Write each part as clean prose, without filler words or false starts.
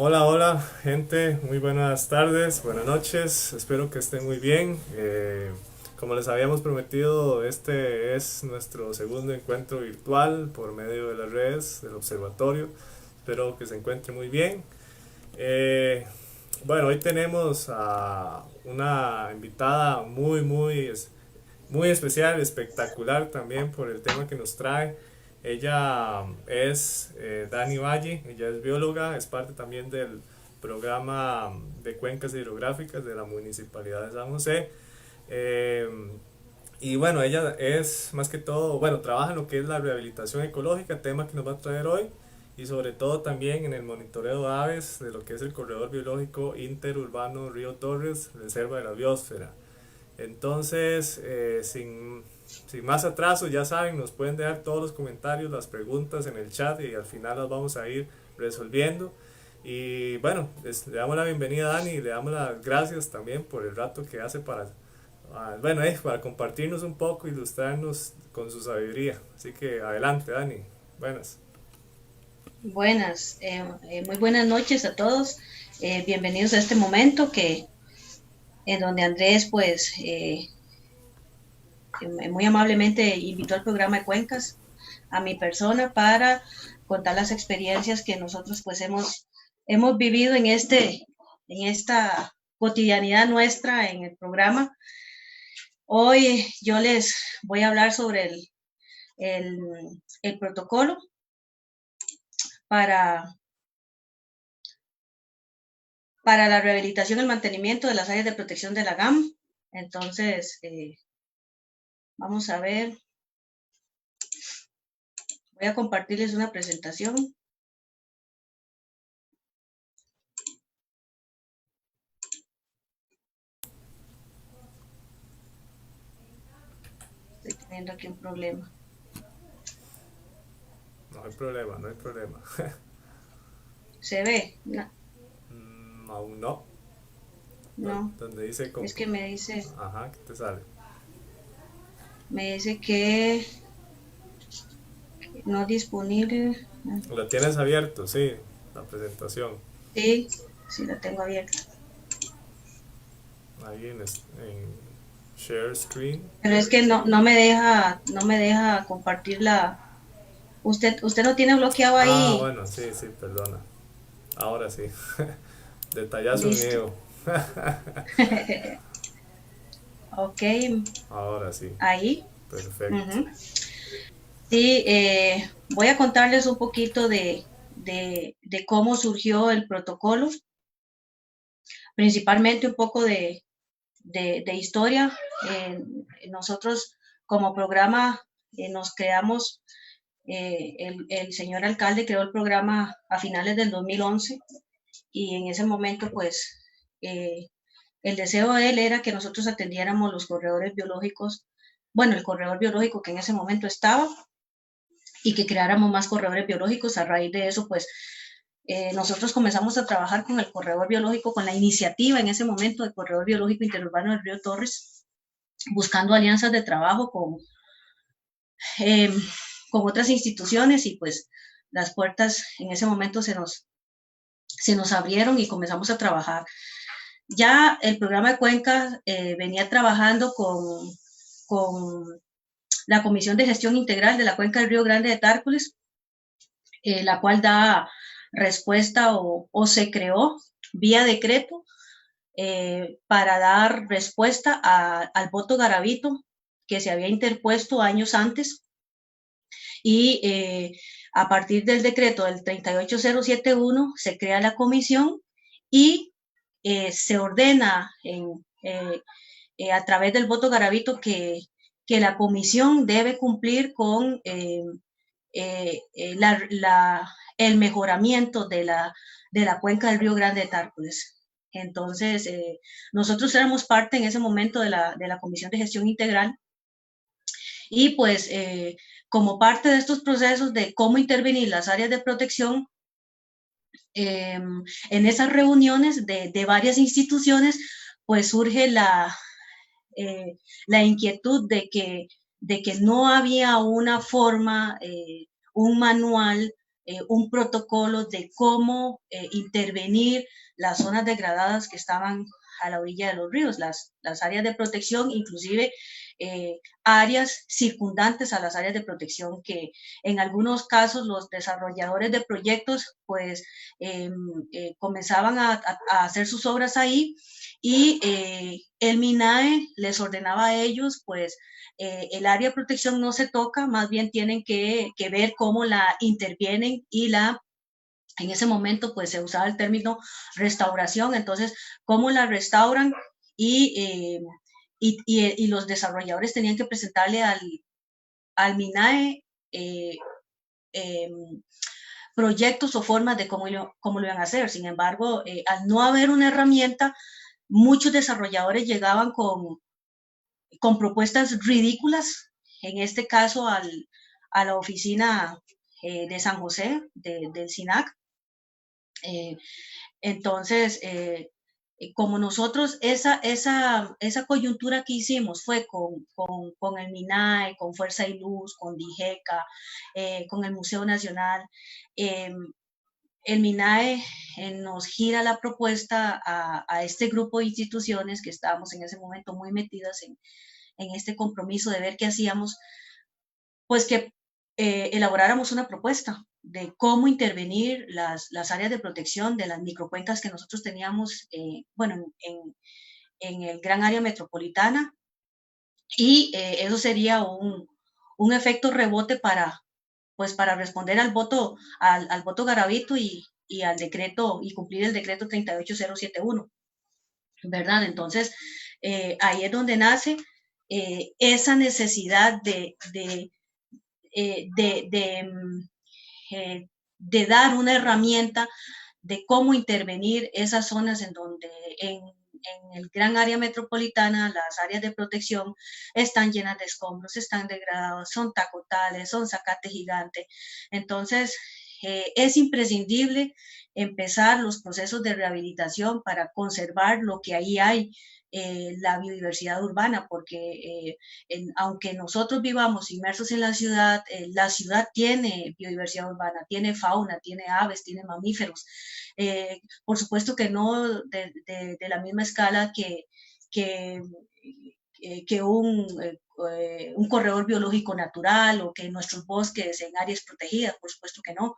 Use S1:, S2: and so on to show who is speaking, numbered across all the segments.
S1: Hola, hola, gente, muy buenas tardes, buenas noches, espero que estén muy bien. Como les habíamos prometido, este es nuestro segundo encuentro virtual por medio de las redes del observatorio. Espero que se encuentre muy bien. Eh, bueno, hoy tenemos a una invitada muy especial, espectacular también por el tema que nos trae. Ella es Dani Valle, ella es bióloga, es parte también del programa de cuencas hidrográficas de la Municipalidad de San José. Eh, y bueno, ella es más que todo, bueno, trabaja en lo que es la rehabilitación ecológica, tema que nos va a traer hoy, y sobre todo también en el monitoreo de aves de lo que es el corredor biológico interurbano Río Torres, Reserva de la Biosfera. Entonces, sin más atraso, ya saben, nos pueden dejar todos los comentarios, las preguntas en el chat y al final las vamos a ir resolviendo. Y bueno, le damos la bienvenida a Dani y le damos las gracias también por el rato que hace para compartirnos un poco, ilustrarnos con su sabiduría. Así que adelante, Dani. Buenas.
S2: Buenas, muy buenas noches a todos. Bienvenidos a este momento en donde Andrés, pues, muy amablemente invitó al programa de Cuencas a mi persona para contar las experiencias que nosotros, pues, hemos vivido en esta cotidianidad nuestra en el programa. Hoy yo les voy a hablar sobre el, el protocolo para para la rehabilitación y el mantenimiento de las áreas de protección de la GAM. Entonces, vamos a ver, voy a compartirles una presentación. Estoy teniendo aquí un problema.
S1: No hay problema, no hay problema.
S2: ¿Se ve? No,
S1: Aún no.
S2: no,
S1: Donde dice
S2: es que
S1: Ajá, ¿qué te sale?
S2: me dice que no disponible.
S1: Lo tienes abierto, sí, la presentación.
S2: Sí, sí la tengo abierta.
S1: Ahí en Share Screen.
S2: Pero es que no me deja compartir la. Usted lo tiene bloqueado
S1: Ah,
S2: ahí.
S1: bueno, sí, sí, perdona. Ahora sí. Detallazo
S2: Listo.
S1: mío.
S2: Ok,
S1: Ahora sí.
S2: ahí.
S1: Perfecto.
S2: Uh-huh. Sí, voy a contarles un poquito de cómo surgió el protocolo, principalmente un poco de historia. Eh, Nosotros como programa nos creamos, el señor alcalde creó el programa a finales del 2011 y en ese momento pues eh, el deseo de él era que nosotros atendiéramos los corredores biológicos, bueno, el corredor biológico que en ese momento estaba y que creáramos más corredores biológicos. A raíz de eso, pues nosotros comenzamos a trabajar con el corredor biológico, con la iniciativa en ese momento del corredor biológico interurbano del Río Torres, buscando alianzas de trabajo eh, con otras instituciones y pues las puertas en ese momento se nos abrieron y comenzamos a trabajar. Ya el programa de Cuenca venía trabajando con la Comisión de Gestión Integral de la Cuenca del Río Grande de Tárcoles, la cual da respuesta o se creó vía decreto para dar respuesta al voto Garavito que se había interpuesto años antes y a partir del decreto del 38071 se crea la comisión y se ordena a través del voto Garavito que la comisión debe cumplir con el mejoramiento de la cuenca del Río Grande de Tárcoles. Entonces, nosotros éramos parte en ese momento de la Comisión de Gestión Integral y pues como parte de estos procesos de cómo intervenir las áreas de protección, en esas reuniones de varias instituciones, pues surge la inquietud de que no había una forma, un manual un protocolo de cómo intervenir las zonas degradadas que estaban a la orilla de los ríos, las áreas de protección, inclusive áreas circundantes a las áreas de protección, que en algunos casos los desarrolladores de proyectos pues comenzaban a hacer sus obras ahí, y el MINAE les ordenaba a ellos pues el área de protección no se toca, más bien tienen que ver cómo la intervienen, y en ese momento pues se usaba el término restauración, entonces cómo la restauran, y, y los desarrolladores tenían que presentarle al MINAE proyectos o formas de cómo lo iban a hacer. Sin embargo, al no haber una herramienta, muchos desarrolladores llegaban con propuestas ridículas, en este caso a la oficina de San José, del SINAC. Entonces, como nosotros, esa coyuntura que hicimos fue con el MINAE, con Fuerza y Luz, con DIGECA, con el Museo Nacional, el MINAE nos gira la propuesta a este grupo de instituciones que estábamos en ese momento muy metidas en este compromiso de ver qué hacíamos, pues que elaboráramos una propuesta de cómo intervenir las áreas de protección de las microcuencas que nosotros teníamos, bueno, en el gran área metropolitana, y eso sería un efecto rebote para, pues, para responder al voto Garavito y al decreto, y cumplir el decreto 38071, ¿verdad? Entonces, ahí es donde nace esa necesidad de dar una herramienta de cómo intervenir esas zonas en donde en el gran área metropolitana las áreas de protección están llenas de escombros, están degradados, son tacotales, son zacate gigante. Entonces, es imprescindible empezar los procesos de rehabilitación para conservar lo que ahí hay, la biodiversidad urbana, porque aunque nosotros vivamos inmersos en la ciudad tiene biodiversidad urbana, tiene fauna, tiene aves, tiene mamíferos. Por supuesto que no de la misma escala que un corredor biológico natural, o que nuestros bosques en áreas protegidas, por supuesto que no,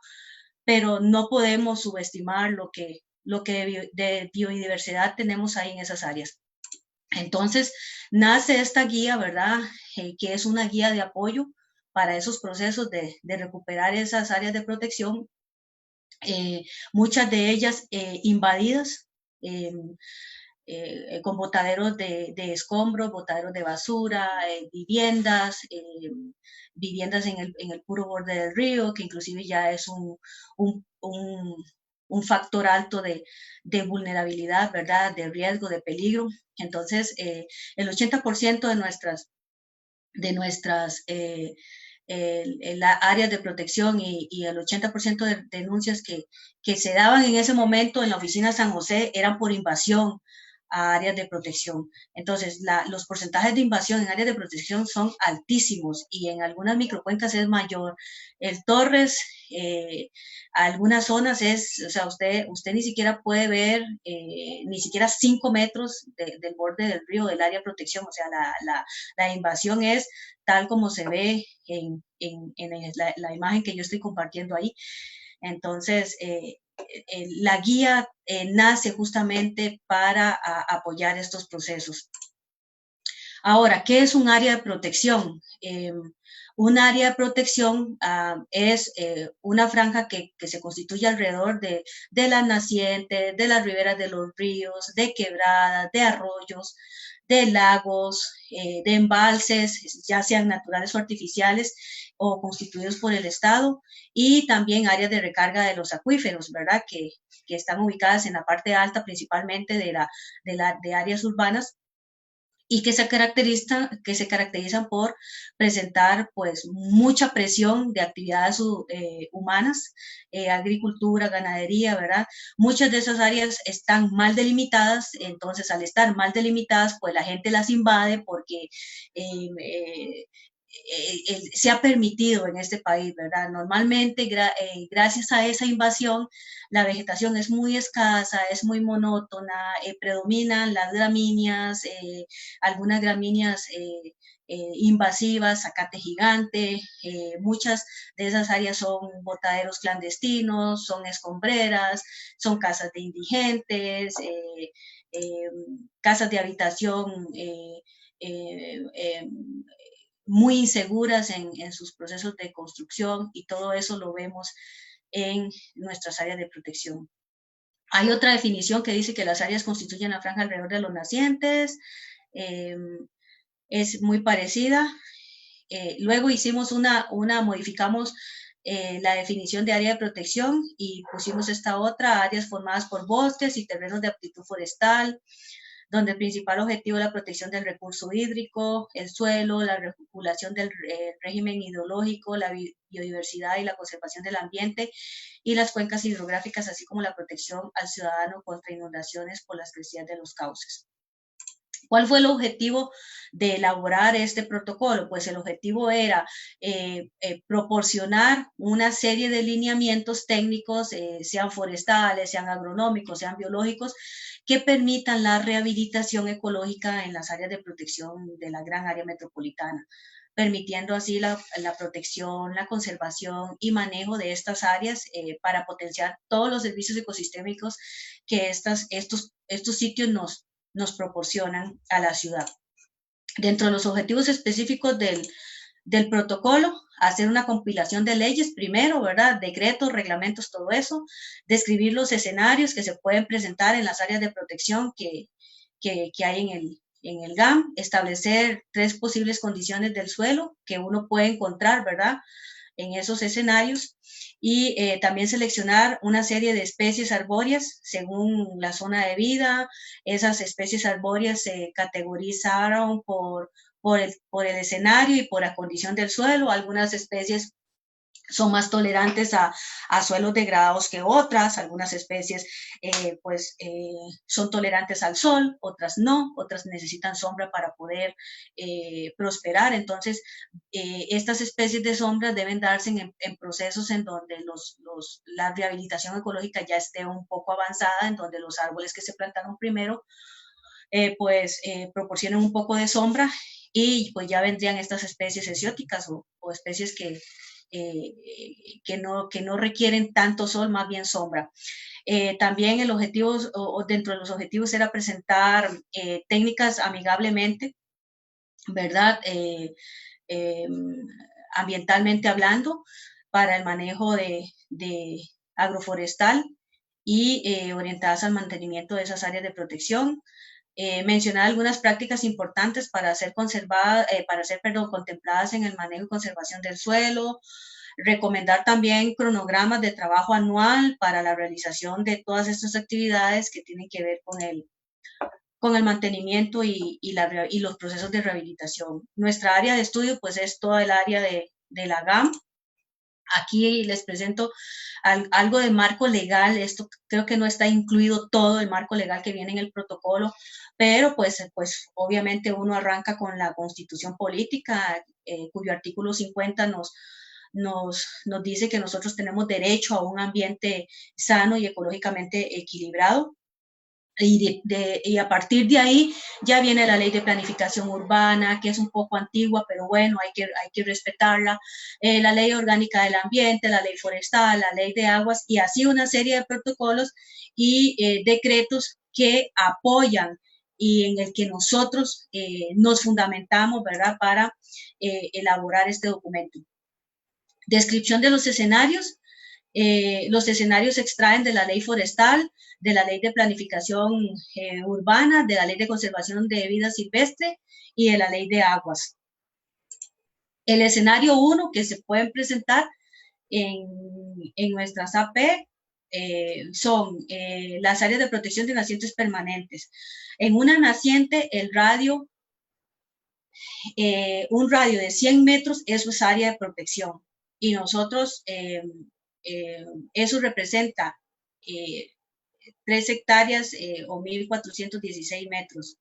S2: pero no podemos subestimar lo que de biodiversidad tenemos ahí en esas áreas. Entonces, nace esta guía, ¿verdad? Que es una guía de apoyo para esos procesos de recuperar esas áreas de protección, muchas de ellas invadidas, con botaderos de escombros, botaderos de basura, viviendas en el puro borde del río, que inclusive ya es un factor alto de vulnerabilidad, ¿verdad? De riesgo, de peligro. Entonces, el 80% de nuestras áreas de protección y el 80% de denuncias que se daban en ese momento en la oficina San José eran por invasión a áreas de protección. Entonces, los porcentajes de invasión en áreas de protección son altísimos, y en algunas microcuencas es mayor. El Torres, algunas zonas o sea, usted ni siquiera puede ver ni siquiera 5 metros del borde del río, del área de protección. O sea, la invasión es tal como se ve en la imagen que yo estoy compartiendo ahí. Entonces, la guía nace justamente para apoyar estos procesos. Ahora, ¿qué es un área de protección? Un área de protección es una franja que se constituye alrededor de las nacientes, de las riberas de los ríos, de quebradas, de arroyos, de lagos, de embalses, ya sean naturales o artificiales, o constituidos por el Estado, y también áreas de recarga de los acuíferos, ¿verdad? Que están ubicadas en la parte alta, principalmente de áreas urbanas, y que se caracterizan por presentar pues mucha presión de actividades humanas, agricultura, ganadería, ¿verdad? Muchas de esas áreas están mal delimitadas, entonces al estar mal delimitadas, pues la gente las invade porque se ha permitido en este país, ¿verdad? Normalmente, gracias a esa invasión, la vegetación es muy escasa, es muy monótona, predominan las gramíneas, algunas gramíneas invasivas, zacate gigante, muchas de esas áreas son botaderos clandestinos, son escombreras, son casas de indigentes, casas de habitación muy inseguras en sus procesos de construcción, y todo eso lo vemos en nuestras áreas de protección. Hay otra definición que dice que las áreas constituyen la franja alrededor de los nacientes, es muy parecida. Luego modificamos la definición de área de protección y pusimos esta otra: áreas formadas por bosques y terrenos de aptitud forestal, donde el principal objetivo es la protección del recurso hídrico, el suelo, la regulación del régimen hidrológico, la biodiversidad y la conservación del ambiente y las cuencas hidrográficas, así como la protección al ciudadano contra inundaciones por las crecidas de los cauces. ¿Cuál fue el objetivo de elaborar este protocolo? Pues el objetivo era proporcionar una serie de lineamientos técnicos, sean forestales, sean agronómicos, sean biológicos, que permitan la rehabilitación ecológica en las áreas de protección de la gran área metropolitana, permitiendo así la protección, la conservación y manejo de estas áreas para potenciar todos los servicios ecosistémicos que estos sitios nos proporcionan a la ciudad. Dentro de los objetivos específicos del protocolo, hacer una compilación de leyes primero, ¿verdad? Decretos, reglamentos, todo eso, describir los escenarios que se pueden presentar en las áreas de protección que hay en el GAM, establecer 3 posibles condiciones del suelo que uno puede encontrar, ¿verdad?, en esos escenarios, y también seleccionar una serie de especies arbóreas según la zona de vida. Esas especies arbóreas se categorizaron por el escenario y por la condición del suelo. Algunas especies son más tolerantes a suelos degradados que otras, algunas especies son tolerantes al sol, otras no, otras necesitan sombra para poder prosperar. Entonces, estas especies de sombra deben darse en procesos en donde la rehabilitación ecológica ya esté un poco avanzada, en donde los árboles que se plantaron primero proporcionen un poco de sombra, y pues ya vendrían estas especies exóticas o especies que no requieren tanto sol, más bien sombra. También el objetivo, o dentro de los objetivos, era presentar técnicas amigablemente, ¿verdad?, ambientalmente hablando, para el manejo de agroforestal y orientadas al mantenimiento de esas áreas de protección. Mencionar algunas prácticas importantes para ser contempladas en el manejo y conservación del suelo. Recomendar también cronogramas de trabajo anual para la realización de todas estas actividades que tienen que ver con el mantenimiento y los procesos de rehabilitación. Nuestra área de estudio pues es toda el área de la GAM. Aquí les presento algo de marco legal. Esto creo que no está incluido todo el marco legal que viene en el protocolo, pero pues obviamente uno arranca con la Constitución Política, cuyo artículo 50 nos dice que nosotros tenemos derecho a un ambiente sano y ecológicamente equilibrado. Y a partir de ahí ya viene la ley de planificación urbana, que es un poco antigua, pero bueno, hay que respetarla, la ley orgánica del ambiente, la ley forestal, la ley de aguas, y así una serie de protocolos y decretos que apoyan y en el que nosotros nos fundamentamos, ¿verdad?, para elaborar este documento. Descripción de los escenarios. Los escenarios se extraen de la ley forestal, de la ley de planificación urbana, de la ley de conservación de vida silvestre y de la ley de aguas. El escenario 1 que se pueden presentar en nuestras AP son las áreas de protección de nacientes permanentes. En una naciente, un radio de 100 metros, eso es área de protección. Y nosotros, eso representa 3 hectáreas o 1.416 metros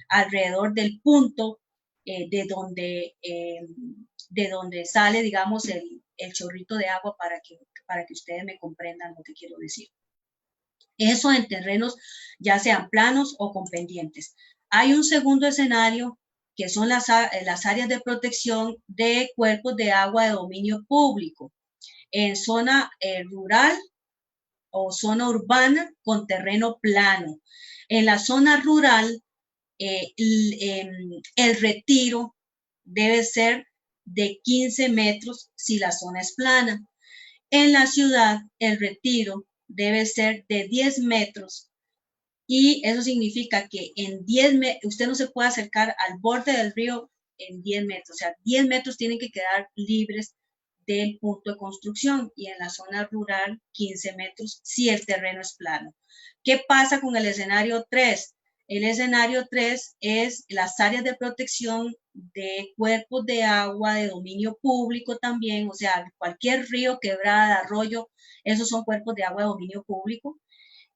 S2: alrededor del punto de donde sale, digamos, el chorrito de agua para que ustedes me comprendan lo que quiero decir. Eso en terrenos ya sean planos o con pendientes. Hay un segundo escenario que son las áreas de protección de cuerpos de agua de dominio público en zona rural o zona urbana con terreno plano. En la zona rural, el retiro debe ser de 15 metros si la zona es plana. En la ciudad, el retiro debe ser de 10 metros y eso significa que en 10 metros, usted no se puede acercar al borde del río en 10 metros, o sea, 10 metros tienen que quedar libres del punto de construcción y en la zona rural 15 metros si el terreno es plano. ¿Qué pasa con el escenario 3? El escenario 3 es las áreas de protección de cuerpos de agua de dominio público también, o sea, cualquier río, quebrada, arroyo, esos son cuerpos de agua de dominio público.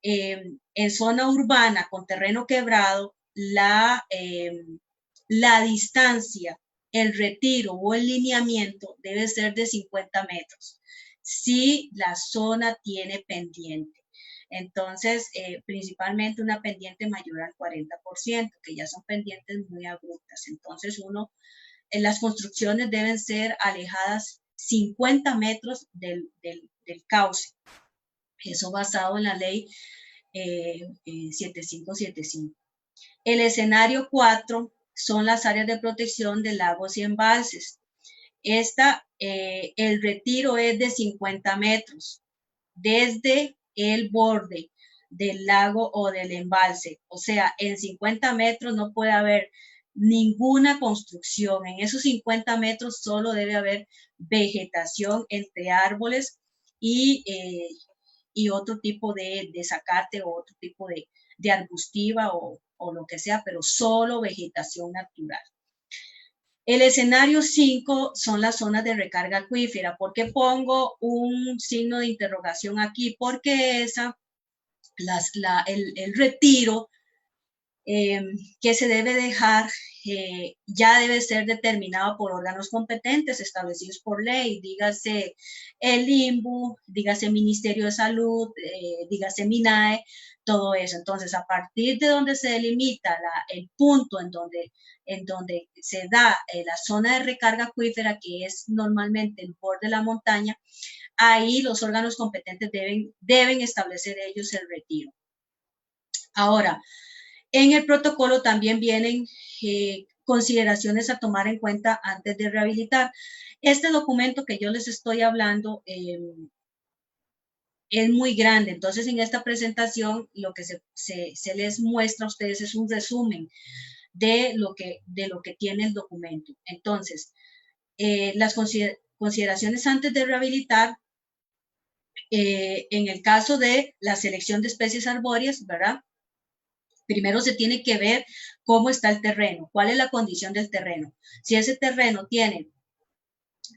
S2: En zona urbana con terreno quebrado, la distancia, el retiro o el lineamiento debe ser de 50 metros si la zona tiene pendiente. Entonces, principalmente una pendiente mayor al 40%, que ya son pendientes muy abruptas. Entonces, las construcciones deben ser alejadas 50 metros del cauce. Eso basado en la ley 7575. El escenario 4 son las áreas de protección de lagos y embalses. El retiro es de 50 metros desde el borde del lago o del embalse. O sea, en 50 metros no puede haber ninguna construcción. En esos 50 metros solo debe haber vegetación entre árboles y otro tipo de zacate o otro tipo de arbustiva o lo que sea, pero solo vegetación natural. El escenario 5 son las zonas de recarga acuífera. ¿Por qué pongo un signo de interrogación aquí? Porque el retiro que se debe dejar ya debe ser determinado por órganos competentes establecidos por ley, dígase el INBU, dígase Ministerio de Salud, dígase MINAE, todo eso. Entonces, a partir de donde se delimita el punto en donde se da la zona de recarga acuífera, que es normalmente el borde de la montaña, ahí los órganos competentes deben establecer ellos el retiro. Ahora, en el protocolo también vienen consideraciones a tomar en cuenta antes de rehabilitar. Este documento que yo les estoy hablando es muy grande, entonces en esta presentación lo que se les muestra a ustedes es un resumen de lo que tiene el documento. Entonces, las consideraciones antes de rehabilitar, en el caso de la selección de especies arbóreas, ¿verdad? Primero se tiene que ver cómo está el terreno, cuál es la condición del terreno. Si ese terreno tiene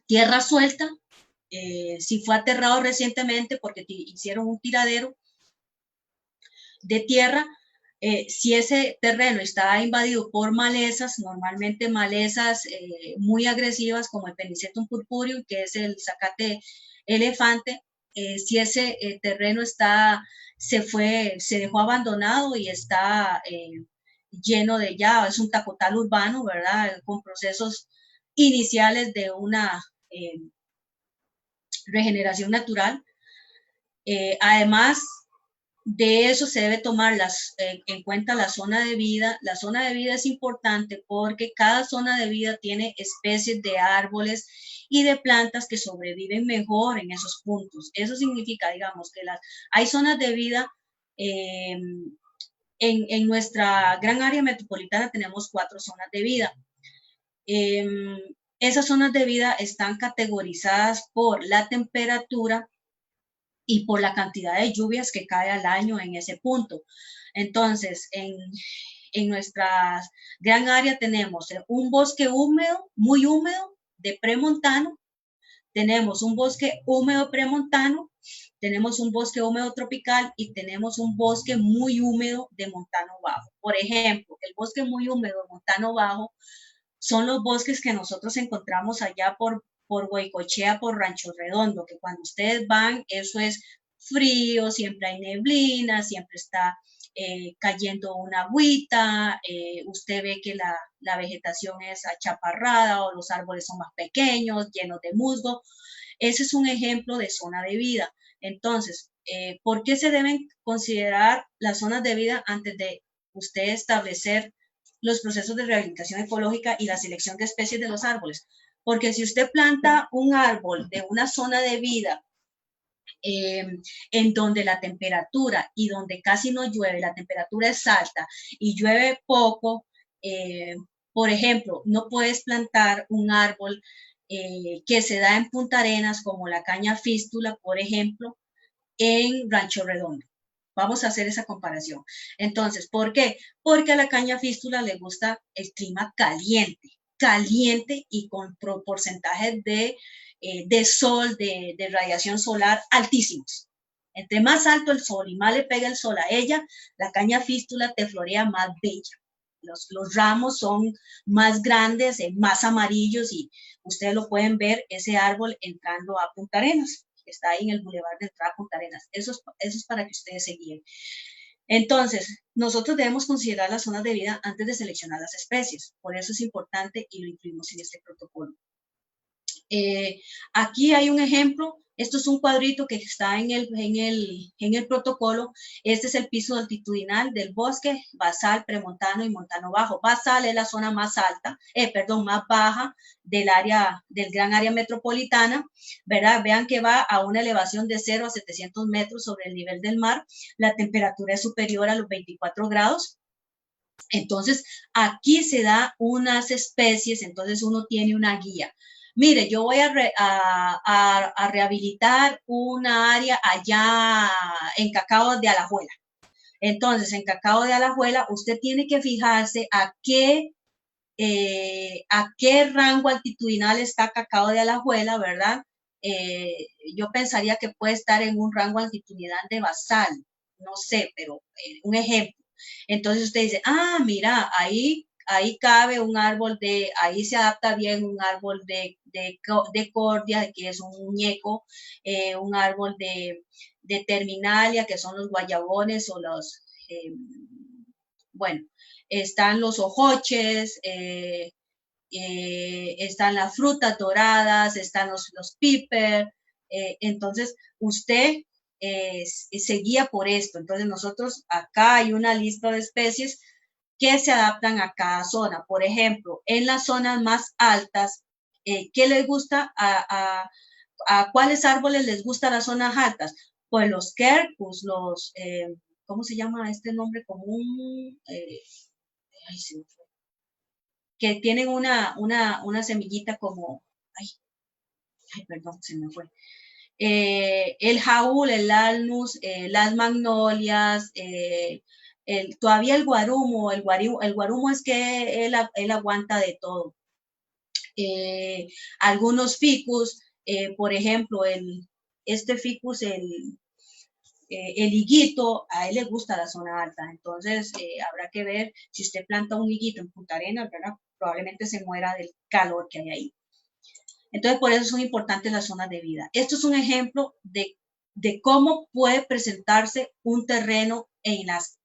S2: tierra suelta, si fue aterrado recientemente porque hicieron un tiradero de tierra, si ese terreno está invadido por malezas, normalmente malezas muy agresivas como el Penicetum purpureum, que es el zacate elefante, si ese terreno se dejó abandonado y está lleno de es un tacotal urbano, ¿verdad? Con procesos iniciales de una regeneración natural. Además de eso se debe tomar en cuenta la zona de vida. La zona de vida es importante porque cada zona de vida tiene especies de árboles y de plantas que sobreviven mejor en esos puntos. Eso significa, digamos, que hay zonas de vida, en nuestra gran área metropolitana tenemos 4 zonas de vida. Esas zonas de vida están categorizadas por la temperatura y por la cantidad de lluvias que cae al año en ese punto. Entonces, en nuestra gran área tenemos un bosque húmedo, muy húmedo, de premontano, tenemos un bosque húmedo premontano, tenemos un bosque húmedo tropical y tenemos un bosque muy húmedo de montano bajo. Por ejemplo, el bosque muy húmedo de montano bajo son los bosques que nosotros encontramos allá por Goicoechea, por Rancho Redondo, que cuando ustedes van, eso es frío, siempre hay neblina, siempre está cayendo una agüita, usted ve que la vegetación es achaparrada o los árboles son más pequeños, llenos de musgo. Ese es un ejemplo de zona de vida. Entonces, ¿por qué se deben considerar las zonas de vida antes de usted establecer los procesos de rehabilitación ecológica y la selección de especies de los árboles? Porque si usted planta un árbol de una zona de vida en donde la temperatura y donde casi no llueve, la temperatura es alta y llueve poco, por ejemplo, no puedes plantar un árbol que se da en Punta Arenas, como la caña fístula, por ejemplo, en Rancho Redondo. Vamos a hacer esa comparación. Entonces, ¿por qué? Porque a la caña fístula le gusta el clima caliente, caliente y con porcentajes de sol, de radiación solar altísimos. Entre más alto el sol y más le pega el sol a ella, la caña fístula te florea más bella. Los ramos son más grandes, más amarillos y ustedes lo pueden ver, ese árbol entrando a Punta Arenas, que está ahí en el bulevar de entrada a Punta Arenas. Eso es para que ustedes se guíen. Entonces, nosotros debemos considerar las zonas de vida antes de seleccionar las especies. Por eso es importante y lo incluimos en este protocolo. Aquí hay un ejemplo. Esto es un cuadrito que está en el protocolo. Este es el piso altitudinal del bosque, basal, premontano y montano bajo. Basal es la zona más alta, más baja del gran área metropolitana, ¿verdad? Vean que va a una elevación de 0 a 700 metros sobre el nivel del mar. La temperatura es superior a los 24 grados. Entonces, aquí se da unas especies, entonces uno tiene una guía. Mire, yo voy a rehabilitar una área allá en Cacao de Alajuela. Entonces, en Cacao de Alajuela, usted tiene que fijarse a qué rango altitudinal está Cacao de Alajuela, ¿verdad? Yo pensaría que puede estar en un rango altitudinal de basal, no sé, pero un ejemplo. Entonces usted dice, mira, ahí cabe un árbol ahí se adapta bien un árbol de cordia, que es un muñeco, un árbol de terminalia, que son los guayabones o los, bueno, están los ojoches, están las frutas doradas, están los piper, entonces usted se guía por esto. Entonces nosotros acá hay una lista de especies que se adaptan a cada zona. Por ejemplo, en las zonas más altas, ¿qué les gusta a cuáles árboles les gustan las zonas altas? Pues los quercus, ¿cómo se llama este nombre común? Ay, se me fue. Que tienen una semillita como, ay, perdón, se me fue. El jaúl, el alnus, las magnolias, todavía el guarumo, el guarumo es que él aguanta de todo. Algunos ficus, por ejemplo, este ficus, el higuito, a él le gusta la zona alta, entonces habrá que ver si usted planta un higuito en Punta Arenas, ¿verdad? Probablemente se muera del calor que hay ahí. Entonces, por eso son importantes las zonas de vida. Esto es un ejemplo de cómo puede presentarse un terreno en las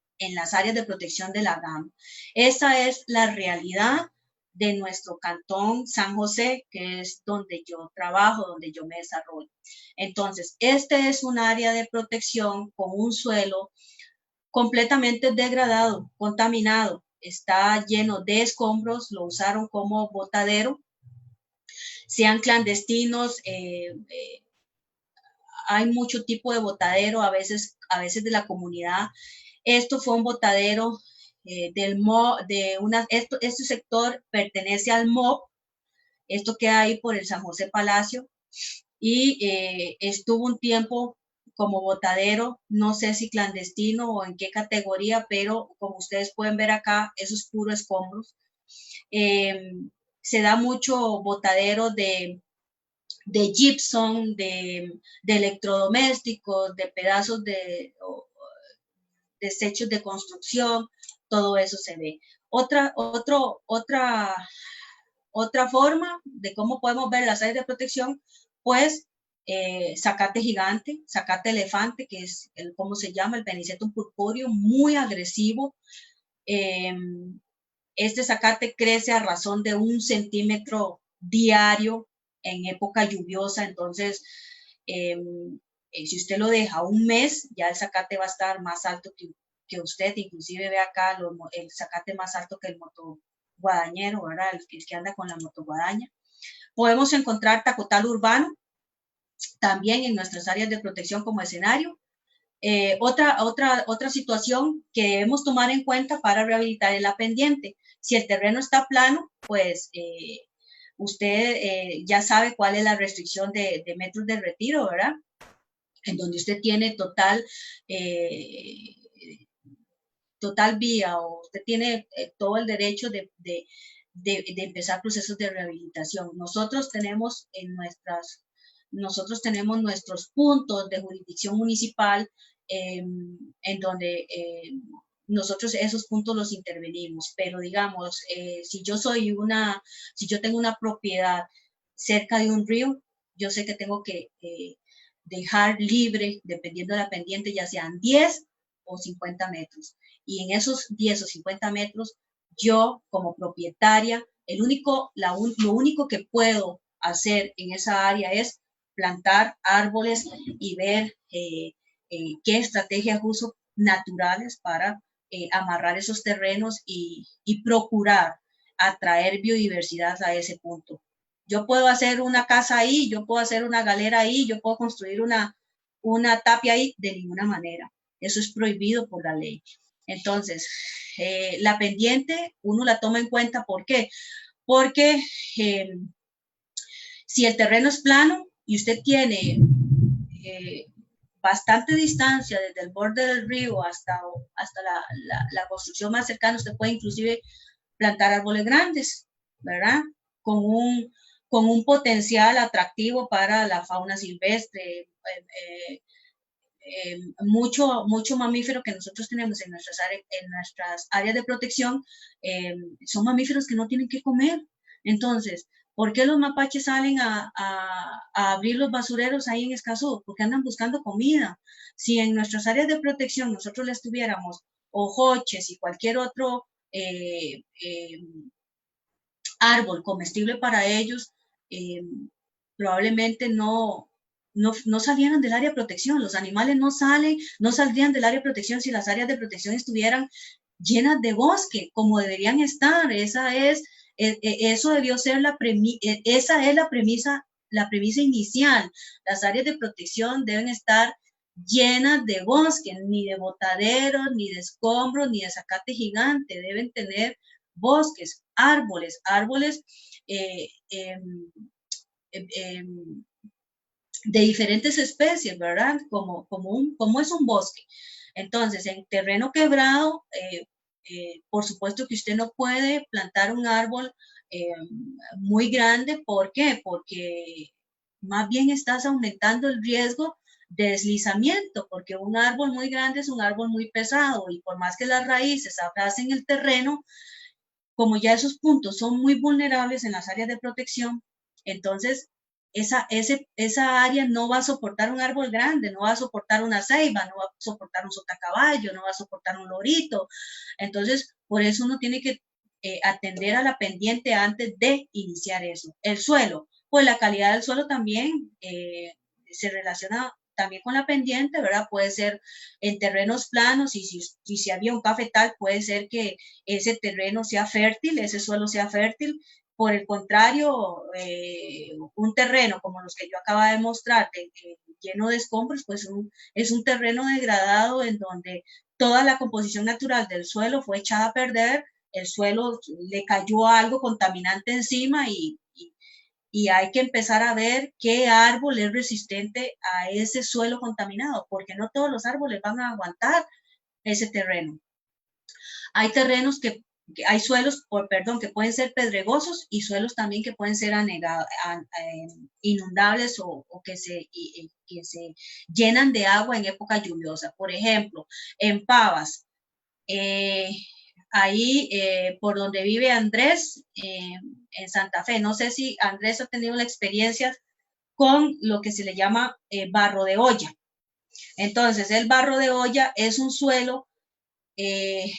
S2: áreas de protección de la GAM. Esa es la realidad de nuestro cantón San José, que es donde yo trabajo, donde yo me desarrollo. Entonces, este es un área de protección con un suelo completamente degradado, contaminado, está lleno de escombros, lo usaron como botadero, sean clandestinos, hay mucho tipo de botadero, a veces de la comunidad. Esto fue un botadero este sector pertenece al MOP, esto queda ahí por el San José Palacio, y estuvo un tiempo como botadero, no sé si clandestino o en qué categoría, pero como ustedes pueden ver acá, eso es puro escombros. Se da mucho botadero de gypsum, de electrodomésticos, de pedazos de desechos de construcción, todo eso se ve. Otra Otra forma de cómo podemos ver las áreas de protección, pues zacate gigante, zacate elefante, que es ¿cómo se llama? El Penicetum purpúreo, muy agresivo. Este zacate crece a razón de 1 centímetro diario en época lluviosa, entonces si usted lo deja un mes, ya el zacate va a estar más alto que usted, inclusive ve acá el zacate más alto que el motoguadañero, ¿verdad? El que anda con la motoguadaña. Podemos encontrar tacotal urbano también en nuestras áreas de protección como escenario. Otra situación que debemos tomar en cuenta para rehabilitar es la pendiente. Si el terreno está plano, pues usted ya sabe cuál es la restricción de metros de retiro, ¿verdad? En donde usted tiene total vía, o usted tiene todo el derecho de empezar procesos de rehabilitación. Nosotros tenemos nuestros puntos de jurisdicción municipal en donde nosotros esos puntos los intervenimos, pero digamos, si yo tengo una propiedad cerca de un río, yo sé que tengo que dejar libre, dependiendo de la pendiente, ya sean 10 o 50 metros. Y en esos 10 o 50 metros, yo como propietaria, lo único que puedo hacer en esa área es plantar árboles y ver qué estrategias uso naturales para amarrar esos terrenos y procurar atraer biodiversidad a ese punto. Yo puedo hacer una casa ahí, yo puedo hacer una galera ahí, yo puedo construir una tapia ahí, de ninguna manera. Eso es prohibido por la ley. Entonces, la pendiente uno la toma en cuenta. ¿Por qué? Porque si el terreno es plano y usted tiene bastante distancia desde el borde del río hasta la construcción más cercana, usted puede inclusive plantar árboles grandes, ¿verdad? Con un potencial atractivo para la fauna silvestre. Mucho mamífero que nosotros tenemos en nuestras áreas de protección son mamíferos que no tienen que comer. Entonces, ¿por qué los mapaches salen a abrir los basureros ahí en Escazú? Porque andan buscando comida. Si en nuestras áreas de protección nosotros les tuviéramos ojoches y cualquier otro árbol comestible para ellos, probablemente no salieran del área de protección. Los animales no saldrían del área de protección si las áreas de protección estuvieran llenas de bosque, como deberían estar. Eso debió ser esa es la premisa inicial. Las áreas de protección deben estar llenas de bosque, ni de botaderos, ni de escombros, ni de zacate gigante. Deben tener bosques, árboles de diferentes especies, ¿verdad? Como es un bosque. Entonces, en terreno quebrado, por supuesto que usted no puede plantar un árbol muy grande. ¿Por qué? Porque más bien estás aumentando el riesgo de deslizamiento, porque un árbol muy grande es un árbol muy pesado, y por más que las raíces abracen el terreno, como ya esos puntos son muy vulnerables en las áreas de protección, entonces esa área no va a soportar un árbol grande, no va a soportar una ceiba, no va a soportar un sotacaballo, no va a soportar un lorito. Entonces, por eso uno tiene que atender a la pendiente antes de iniciar eso. El suelo, pues la calidad del suelo también se relaciona también con la pendiente, ¿verdad? Puede ser en terrenos planos, y si había un cafetal, puede ser que ese terreno sea fértil, ese suelo sea fértil. Por el contrario, un terreno como los que yo acabo de mostrar, lleno de escombros, pues es un terreno degradado en donde toda la composición natural del suelo fue echada a perder, el suelo le cayó algo contaminante encima, y hay que empezar a ver qué árbol es resistente a ese suelo contaminado, porque no todos los árboles van a aguantar ese terreno. Hay terrenos hay suelos, que pueden ser pedregosos, y suelos también que pueden ser inundables o que se llenan de agua en época lluviosa. Por ejemplo, en Pavas, ahí por donde vive Andrés, en Santa Fe. No sé si Andrés ha tenido la experiencia con lo que se le llama barro de olla. Entonces, el barro de olla es un suelo que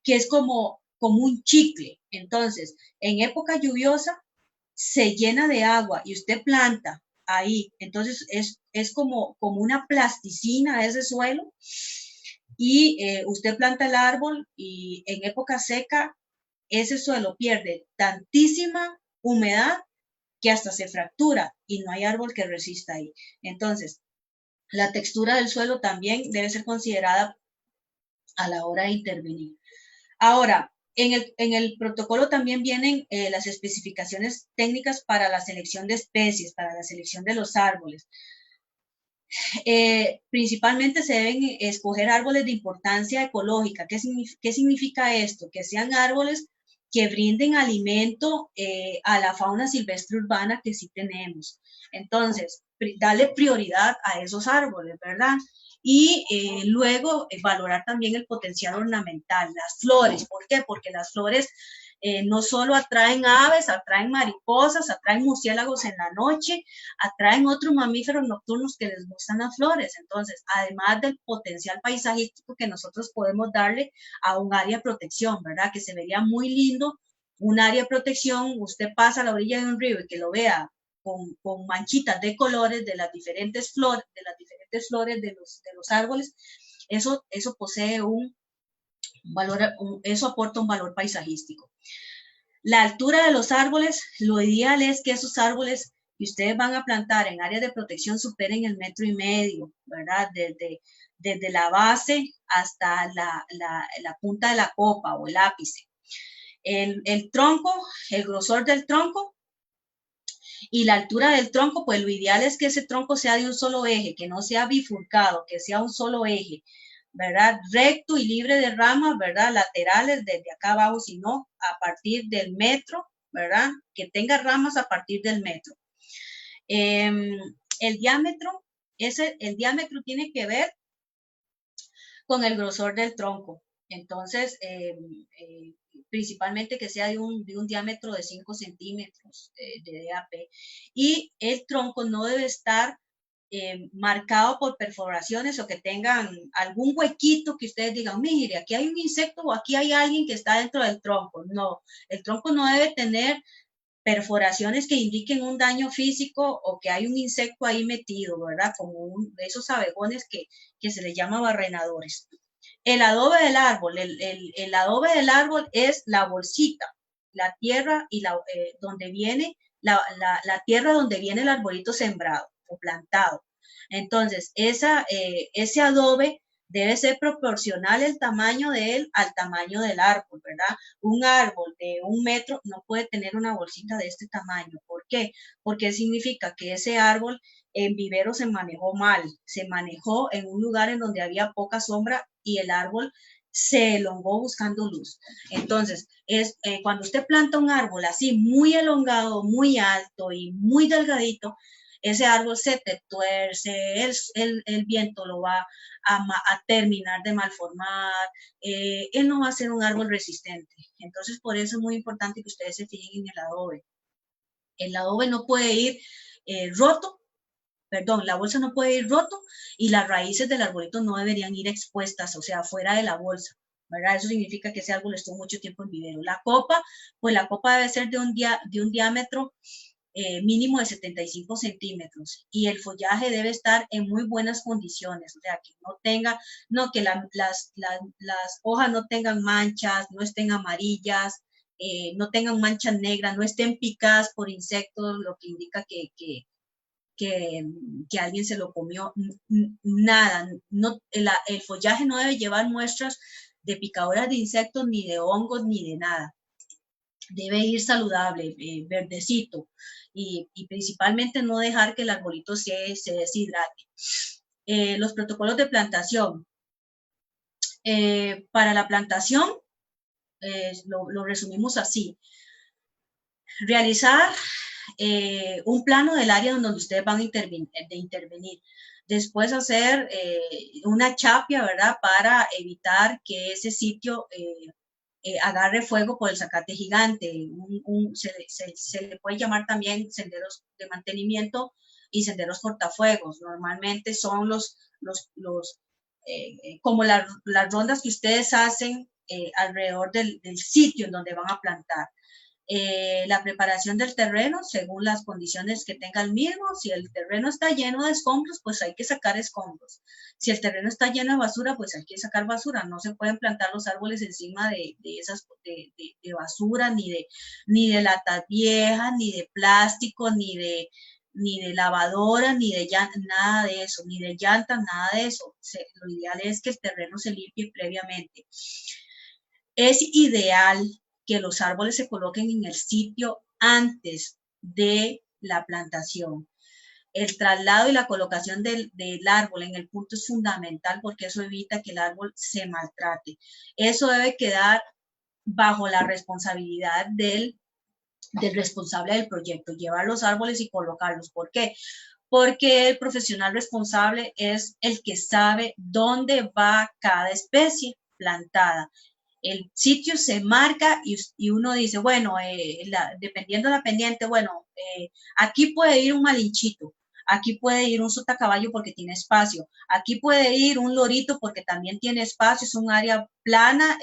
S2: es como un chicle. Entonces, en época lluviosa se llena de agua y usted planta ahí. Entonces, es como una plasticina ese suelo y usted planta el árbol y en época seca ese suelo pierde tantísima humedad que hasta se fractura y no hay árbol que resista ahí. Entonces, la textura del suelo también debe ser considerada a la hora de intervenir. Ahora, en el protocolo también vienen las especificaciones técnicas para la selección de especies, para la selección de los árboles. Principalmente se deben escoger árboles de importancia ecológica. ¿Qué significa esto? Que sean árboles que brinden alimento a la fauna silvestre urbana que sí tenemos. Entonces, darle prioridad a esos árboles, ¿verdad? Y luego valorar también el potencial ornamental, las flores. ¿Por qué? Porque las flores no solo atraen aves, atraen mariposas, atraen murciélagos en la noche, atraen otros mamíferos nocturnos que les gustan las flores. Entonces, además del potencial paisajístico que nosotros podemos darle a un área de protección, ¿verdad? Que se vería muy lindo un área de protección, usted pasa a la orilla de un río y que lo vea con manchitas de colores de las diferentes flores, de los árboles, eso posee un valor, eso aporta un valor paisajístico. La altura de los árboles, lo ideal es que esos árboles que ustedes van a plantar en áreas de protección superen el 1,5 metros, ¿verdad? Desde la base hasta la punta de la copa o el ápice. El tronco, el grosor del tronco y la altura del tronco, pues lo ideal es que ese tronco sea de un solo eje, que no sea bifurcado, que sea un solo eje, ¿verdad? Recto y libre de ramas, ¿verdad? Laterales desde acá abajo, sino a partir del metro, ¿verdad? Que tenga ramas a partir del metro. El diámetro tiene que ver con el grosor del tronco. Entonces, principalmente que sea de un diámetro de 5 centímetros de DAP. Y el tronco no debe estar marcado por perforaciones o que tengan algún huequito que ustedes digan, mire, aquí hay un insecto o aquí hay alguien que está dentro del tronco. No, el tronco no debe tener perforaciones que indiquen un daño físico o que hay un insecto ahí metido, ¿verdad? Como esos abejones que se les llama barrenadores. El adobe del árbol, el adobe del árbol es la bolsita, la tierra y donde viene la tierra donde viene el arbolito sembrado o plantado. Entonces, ese adobe debe ser proporcional el tamaño de él al tamaño del árbol, ¿verdad? Un árbol de 1 metro no puede tener una bolsita de este tamaño. ¿Por qué? Porque significa que ese árbol en vivero se manejó mal, se manejó en un lugar en donde había poca sombra y el árbol se elongó buscando luz. Entonces, cuando usted planta un árbol así muy elongado, muy alto y muy delgadito, ese árbol se te tuerce, el viento lo va a terminar de malformar, él no va a ser un árbol resistente. Entonces, por eso es muy importante que ustedes se fijen en el adobe. El adobe no puede ir roto, perdón, la bolsa no puede ir roto y las raíces del arbolito no deberían ir expuestas, o sea, fuera de la bolsa, ¿verdad? Eso significa que ese árbol estuvo mucho tiempo en vivero. La copa, pues la copa debe ser de un diámetro mínimo de 75 centímetros y el follaje debe estar en muy buenas condiciones, o sea, que no tenga, que las hojas no tengan manchas, no estén amarillas, no tengan manchas negras, no estén picadas por insectos, lo que indica que alguien se lo comió, nada, no, el follaje no debe llevar muestras de picaduras de insectos, ni de hongos, ni de nada. Debe ir saludable, verdecito, y principalmente no dejar que el arbolito se deshidrate. Los protocolos de plantación. Para la plantación, lo resumimos así. Realizar un plano del área donde ustedes van a intervenir. Después hacer una chapia, ¿verdad? Para evitar que ese sitio agarre fuego por el zacate gigante. Se le puede llamar también senderos de mantenimiento y senderos cortafuegos. Normalmente son como las rondas que ustedes hacen alrededor del sitio en donde van a plantar. La preparación del terreno según las condiciones que tenga el mismo. Si el terreno está lleno de escombros, pues hay que sacar escombros. Si el terreno está lleno de basura, pues hay que sacar basura. No se pueden plantar los árboles encima de basura, ni de latas viejas, ni de plástico, ni de lavadora, nada de eso, ni de llantas, nada de eso. Lo ideal es que el terreno se limpie previamente. Es ideal que los árboles se coloquen en el sitio antes de la plantación. El traslado y la colocación del árbol en el punto es fundamental porque eso evita que el árbol se maltrate. Eso debe quedar bajo la responsabilidad del responsable del proyecto, llevar los árboles y colocarlos. ¿Por qué? Porque el profesional responsable es el que sabe dónde va cada especie plantada. El sitio se marca y uno dice, bueno, dependiendo de la pendiente, bueno, aquí puede ir un malinchito, aquí puede ir un sotacaballo porque tiene espacio, aquí puede ir un lorito porque también tiene espacio, es un área plana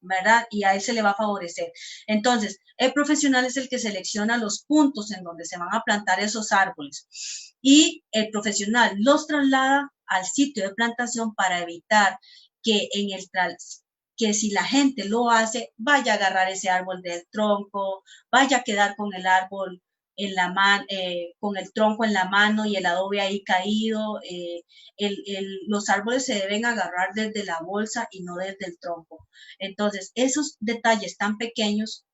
S2: ¿verdad? Y a él se le va a favorecer. Entonces, el profesional es el que selecciona los puntos en donde se van a plantar esos árboles y el profesional los traslada al sitio de plantación para evitar que que si la gente lo hace, vaya a agarrar ese árbol del tronco, vaya a quedar con el árbol en la mano, con el tronco en la mano y el adobe ahí caído. Los árboles se deben agarrar desde la bolsa y no desde el tronco. Entonces, esos detalles tan pequeños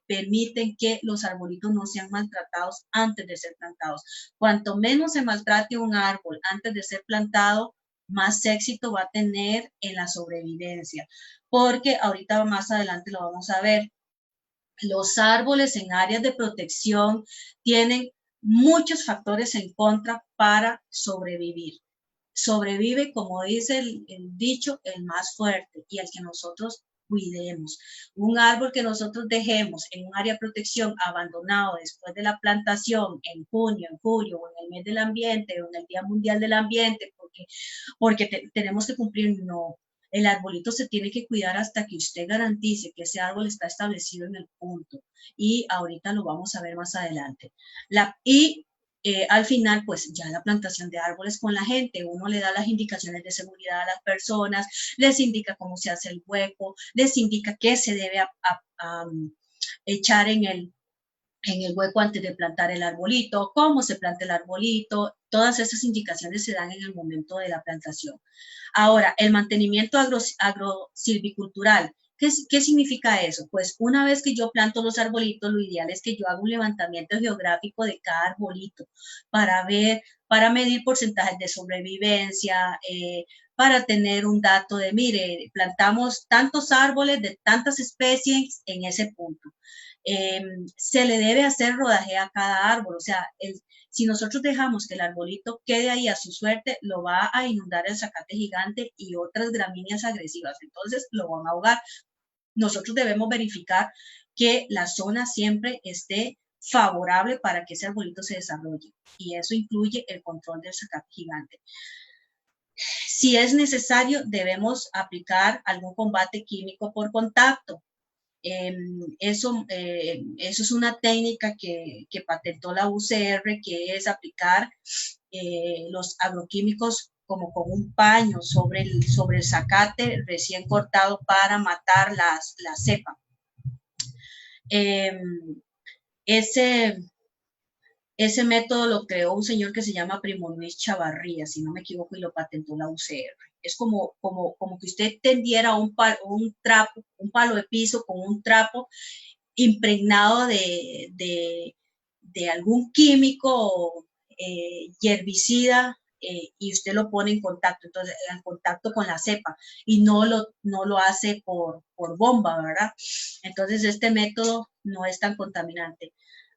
S2: permiten que los arbolitos no sean maltratados antes de ser plantados. Cuanto menos se maltrate un árbol antes de ser plantado, más éxito va a tener en la sobrevivencia, porque ahorita más adelante lo vamos a ver. Los árboles en áreas de protección tienen muchos factores en contra para sobrevivir. Sobrevive, como dice el dicho, el más fuerte y el que nosotros cuidemos. Un árbol que nosotros dejemos en un área de protección abandonado después de la plantación en junio, en julio o en el mes del ambiente o en el Día Mundial del Ambiente, porque tenemos que cumplir, no. El arbolito se tiene que cuidar hasta que usted garantice que ese árbol está establecido en el punto. Y ahorita lo vamos a ver más adelante. Al final, pues ya la plantación de árboles con la gente, uno le da las indicaciones de seguridad a las personas, les indica cómo se hace el hueco, les indica qué se debe echar en el hueco antes de plantar el arbolito, cómo se planta el arbolito. Todas esas indicaciones se dan en el momento de la plantación. Ahora, el mantenimiento agrosilvicultural. ¿Qué significa eso? Pues una vez que yo planto los arbolitos, lo ideal es que yo haga un levantamiento geográfico de cada arbolito para medir porcentajes de sobrevivencia, para tener un dato de, mire, plantamos tantos árboles de tantas especies en ese punto. Se le debe hacer rodaje a cada árbol, o sea, si nosotros dejamos que el arbolito quede ahí a su suerte, lo va a inundar el zacate gigante y otras gramíneas agresivas, entonces lo van a ahogar. Nosotros debemos verificar que la zona siempre esté favorable para que ese arbolito se desarrolle y eso incluye el control del zacate gigante. Si es necesario, debemos aplicar algún combate químico por contacto. Eso es una técnica que patentó la UCR, que es aplicar los agroquímicos como con un paño sobre el zacate recién cortado para matar la cepa. Ese método lo creó un señor que se llama Primo Luis Chavarría, si no me equivoco, y lo patentó la UCR. Es como que usted tendiera un palo de piso con un trapo impregnado de algún químico y herbicida, y usted lo pone en contacto con la cepa y no lo hace por bomba, ¿verdad? Entonces este método no es tan contaminante.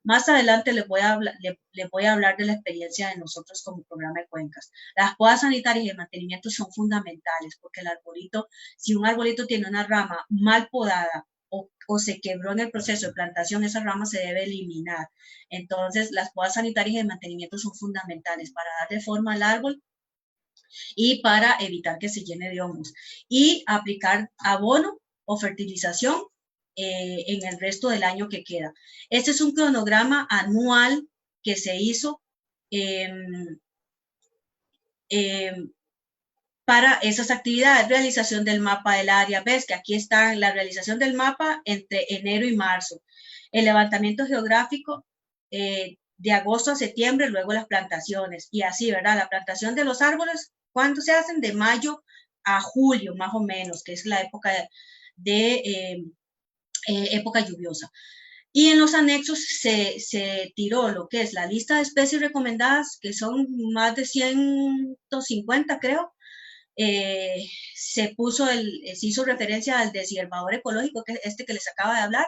S2: Más adelante les voy a hablar de la experiencia de nosotros como programa de cuencas. Las podas sanitarias y el mantenimiento son fundamentales porque el arbolito, si un arbolito tiene una rama mal podada o se quebró en el proceso de plantación, esa rama se debe eliminar. Entonces, las podas sanitarias y el mantenimiento son fundamentales para darle forma al árbol y para evitar que se llene de hongos. Y aplicar abono o fertilización en el resto del año que queda. Este es un cronograma anual que se hizo para esas actividades, realización del mapa del área. Ves que aquí está la realización del mapa entre enero y marzo. El levantamiento geográfico de agosto a septiembre, luego las plantaciones. Y así, ¿verdad? La plantación de los árboles, ¿cuándo se hacen? De mayo a julio, más o menos, que es la época época lluviosa. Y en los anexos se tiró lo que es la lista de especies recomendadas, que son más de 150, creo. Se hizo referencia al deshiervador ecológico, que es este que les acaba de hablar.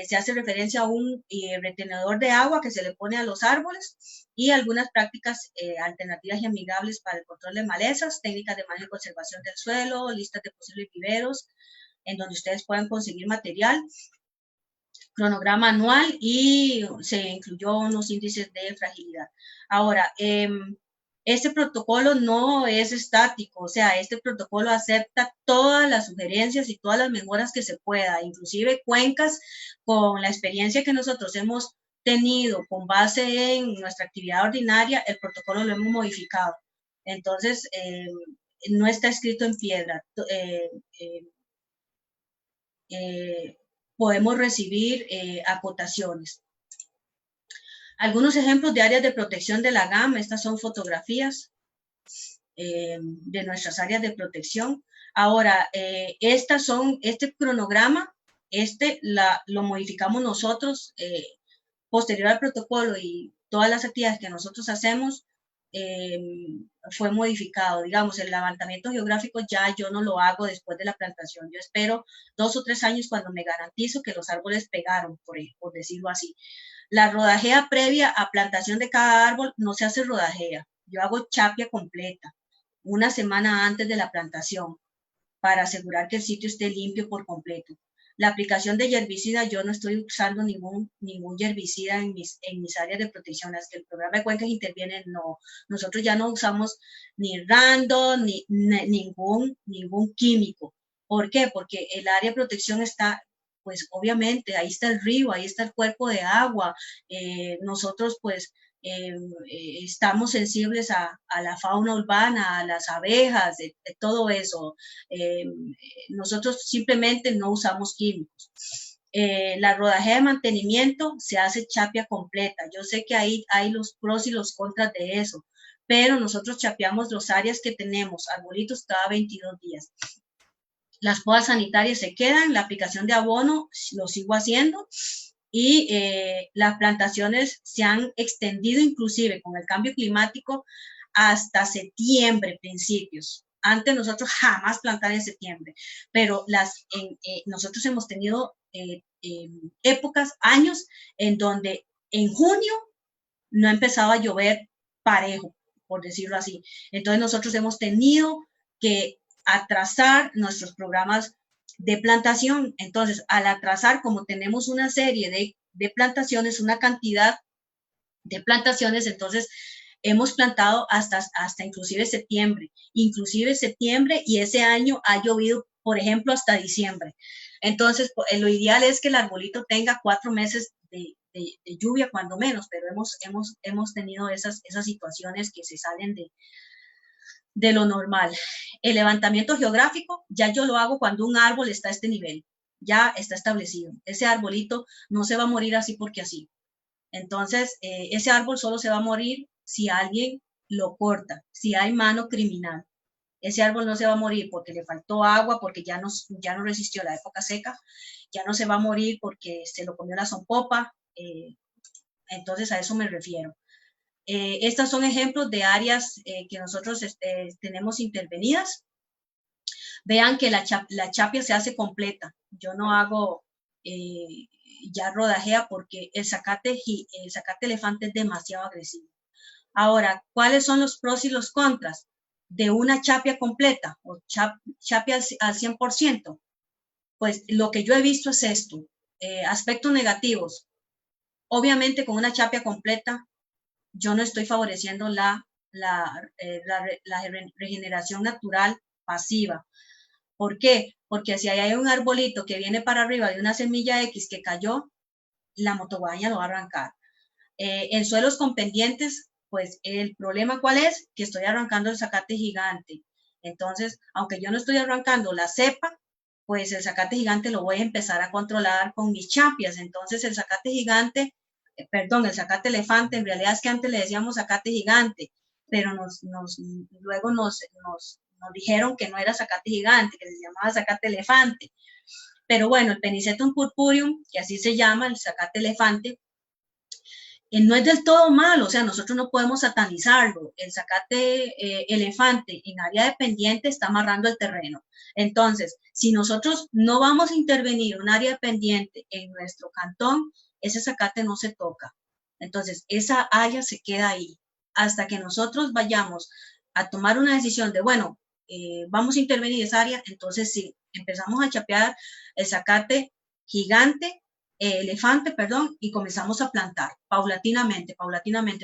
S2: Se hace referencia a un retenedor de agua que se le pone a los árboles y algunas prácticas alternativas y amigables para el control de malezas, técnicas de manejo y conservación del suelo, listas de posibles viveros, en donde ustedes puedan conseguir material, cronograma anual y se incluyó unos índices de fragilidad. Ahora, este protocolo no es estático, o sea, este protocolo acepta todas las sugerencias y todas las mejoras que se pueda, inclusive cuencas con la experiencia que nosotros hemos tenido con base en nuestra actividad ordinaria, el protocolo lo hemos modificado. Entonces, no está escrito en piedra. Podemos recibir acotaciones. Algunos ejemplos de áreas de protección de la gama. Estas son fotografías de nuestras áreas de protección. Ahora, este cronograma, lo modificamos nosotros posterior al protocolo y todas las actividades que nosotros hacemos fue modificado. Digamos, el levantamiento geográfico ya yo no lo hago después de la plantación. Yo espero 2 o 3 años cuando me garantizo que los árboles pegaron, por decirlo así. La rodajea previa a plantación de cada árbol no se hace rodajea. Yo hago chapia completa una semana antes de la plantación para asegurar que el sitio esté limpio por completo. La aplicación de herbicida, yo no estoy usando ningún herbicida en mis áreas de protección. Las que el programa de cuencas interviene, no. Nosotros ya no usamos ni Roundup, ni ningún químico. ¿Por qué? Porque el área de protección está, pues obviamente, ahí está el río, ahí está el cuerpo de agua. Nosotros, pues, estamos sensibles a la fauna urbana, a las abejas, de todo eso. Nosotros simplemente no usamos químicos. La rodaje de mantenimiento se hace chapia completa. Yo sé que ahí hay los pros y los contras de eso, pero nosotros chapeamos los áreas que tenemos, arbolitos cada 22 días. Las podas sanitarias se quedan, la aplicación de abono lo sigo haciendo. Y las plantaciones se han extendido inclusive con el cambio climático hasta septiembre, principios. Antes nosotros jamás plantar en septiembre, pero nosotros hemos tenido épocas, años, en donde en junio no empezaba a llover parejo, por decirlo así. Entonces nosotros hemos tenido que atrasar nuestros programas de plantación. Entonces, al atrasar, como tenemos una serie de plantaciones, una cantidad de plantaciones, entonces hemos plantado hasta inclusive septiembre, y ese año ha llovido, por ejemplo, hasta diciembre. Entonces, lo ideal es que el arbolito tenga 4 meses de lluvia, cuando menos, pero hemos tenido esas situaciones que se salen de lo normal. El levantamiento geográfico, ya yo lo hago cuando un árbol está a este nivel, ya está establecido. Ese arbolito no se va a morir así porque así. Entonces, ese árbol solo se va a morir si alguien lo corta, si hay mano criminal. Ese árbol no se va a morir porque le faltó agua, porque ya no resistió la época seca, ya no se va a morir porque se lo comió la zompopa. Entonces, a eso me refiero. Estos son ejemplos de áreas que nosotros tenemos intervenidas. Vean que la chapia se hace completa. Yo no hago ya rodajea porque el zacate elefante es demasiado agresivo. Ahora, ¿cuáles son los pros y los contras de una chapia completa o chapia al 100%? Pues lo que yo he visto es esto. Aspectos negativos. Obviamente con una chapia completa yo no estoy favoreciendo la regeneración natural pasiva. ¿Por qué? Porque si hay un arbolito que viene para arriba de una semilla X que cayó, la motoguadaña lo va a arrancar. En suelos con pendientes, pues el problema ¿cuál es? Que estoy arrancando el zacate gigante. Entonces, aunque yo no estoy arrancando la cepa, pues el zacate gigante lo voy a empezar a controlar con mis chapias. Entonces el zacate gigante, el zacate elefante, en realidad es que antes le decíamos zacate gigante, pero luego nos dijeron que no era zacate gigante, que se llamaba zacate elefante. Pero bueno, el Penicetum purpureum, que así se llama, el zacate elefante, no es del todo malo, o sea, nosotros no podemos satanizarlo. El zacate elefante en área de pendiente está amarrando el terreno. Entonces, si nosotros no vamos a intervenir un área de pendiente en nuestro cantón, ese zacate no se toca. Entonces, esa área se queda ahí hasta que nosotros vayamos a tomar una decisión de, bueno, vamos a intervenir esa área, entonces sí, empezamos a chapear el zacate gigante, elefante, perdón, y comenzamos a plantar paulatinamente,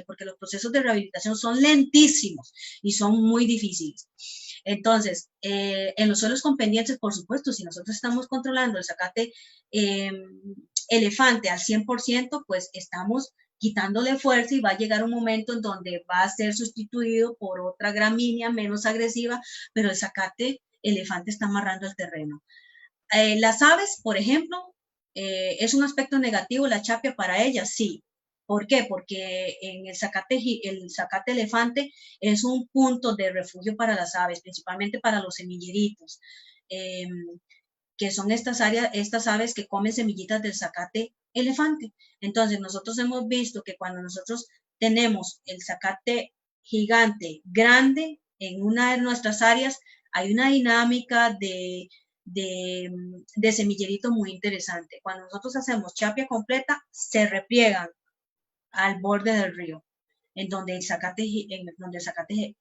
S2: porque los procesos de rehabilitación son lentísimos y son muy difíciles. Entonces, en los suelos con pendientes, por supuesto, si nosotros estamos controlando el zacate elefante al 100%, pues estamos quitándole fuerza y va a llegar un momento en donde va a ser sustituido por otra gramínea menos agresiva, pero el zacate elefante está amarrando el terreno. Las aves, por ejemplo, ¿es un aspecto negativo la chapia para ellas? Sí. ¿Por qué? Porque en el zacate elefante es un punto de refugio para las aves, principalmente para los semilleritos, que son estas aves que comen semillitas del zacate elefante. Entonces, nosotros hemos visto que cuando nosotros tenemos el zacate gigante grande en una de nuestras áreas, hay una dinámica de semillerito muy interesante. Cuando nosotros hacemos chapia completa, se repliegan al borde del río, en donde el zacate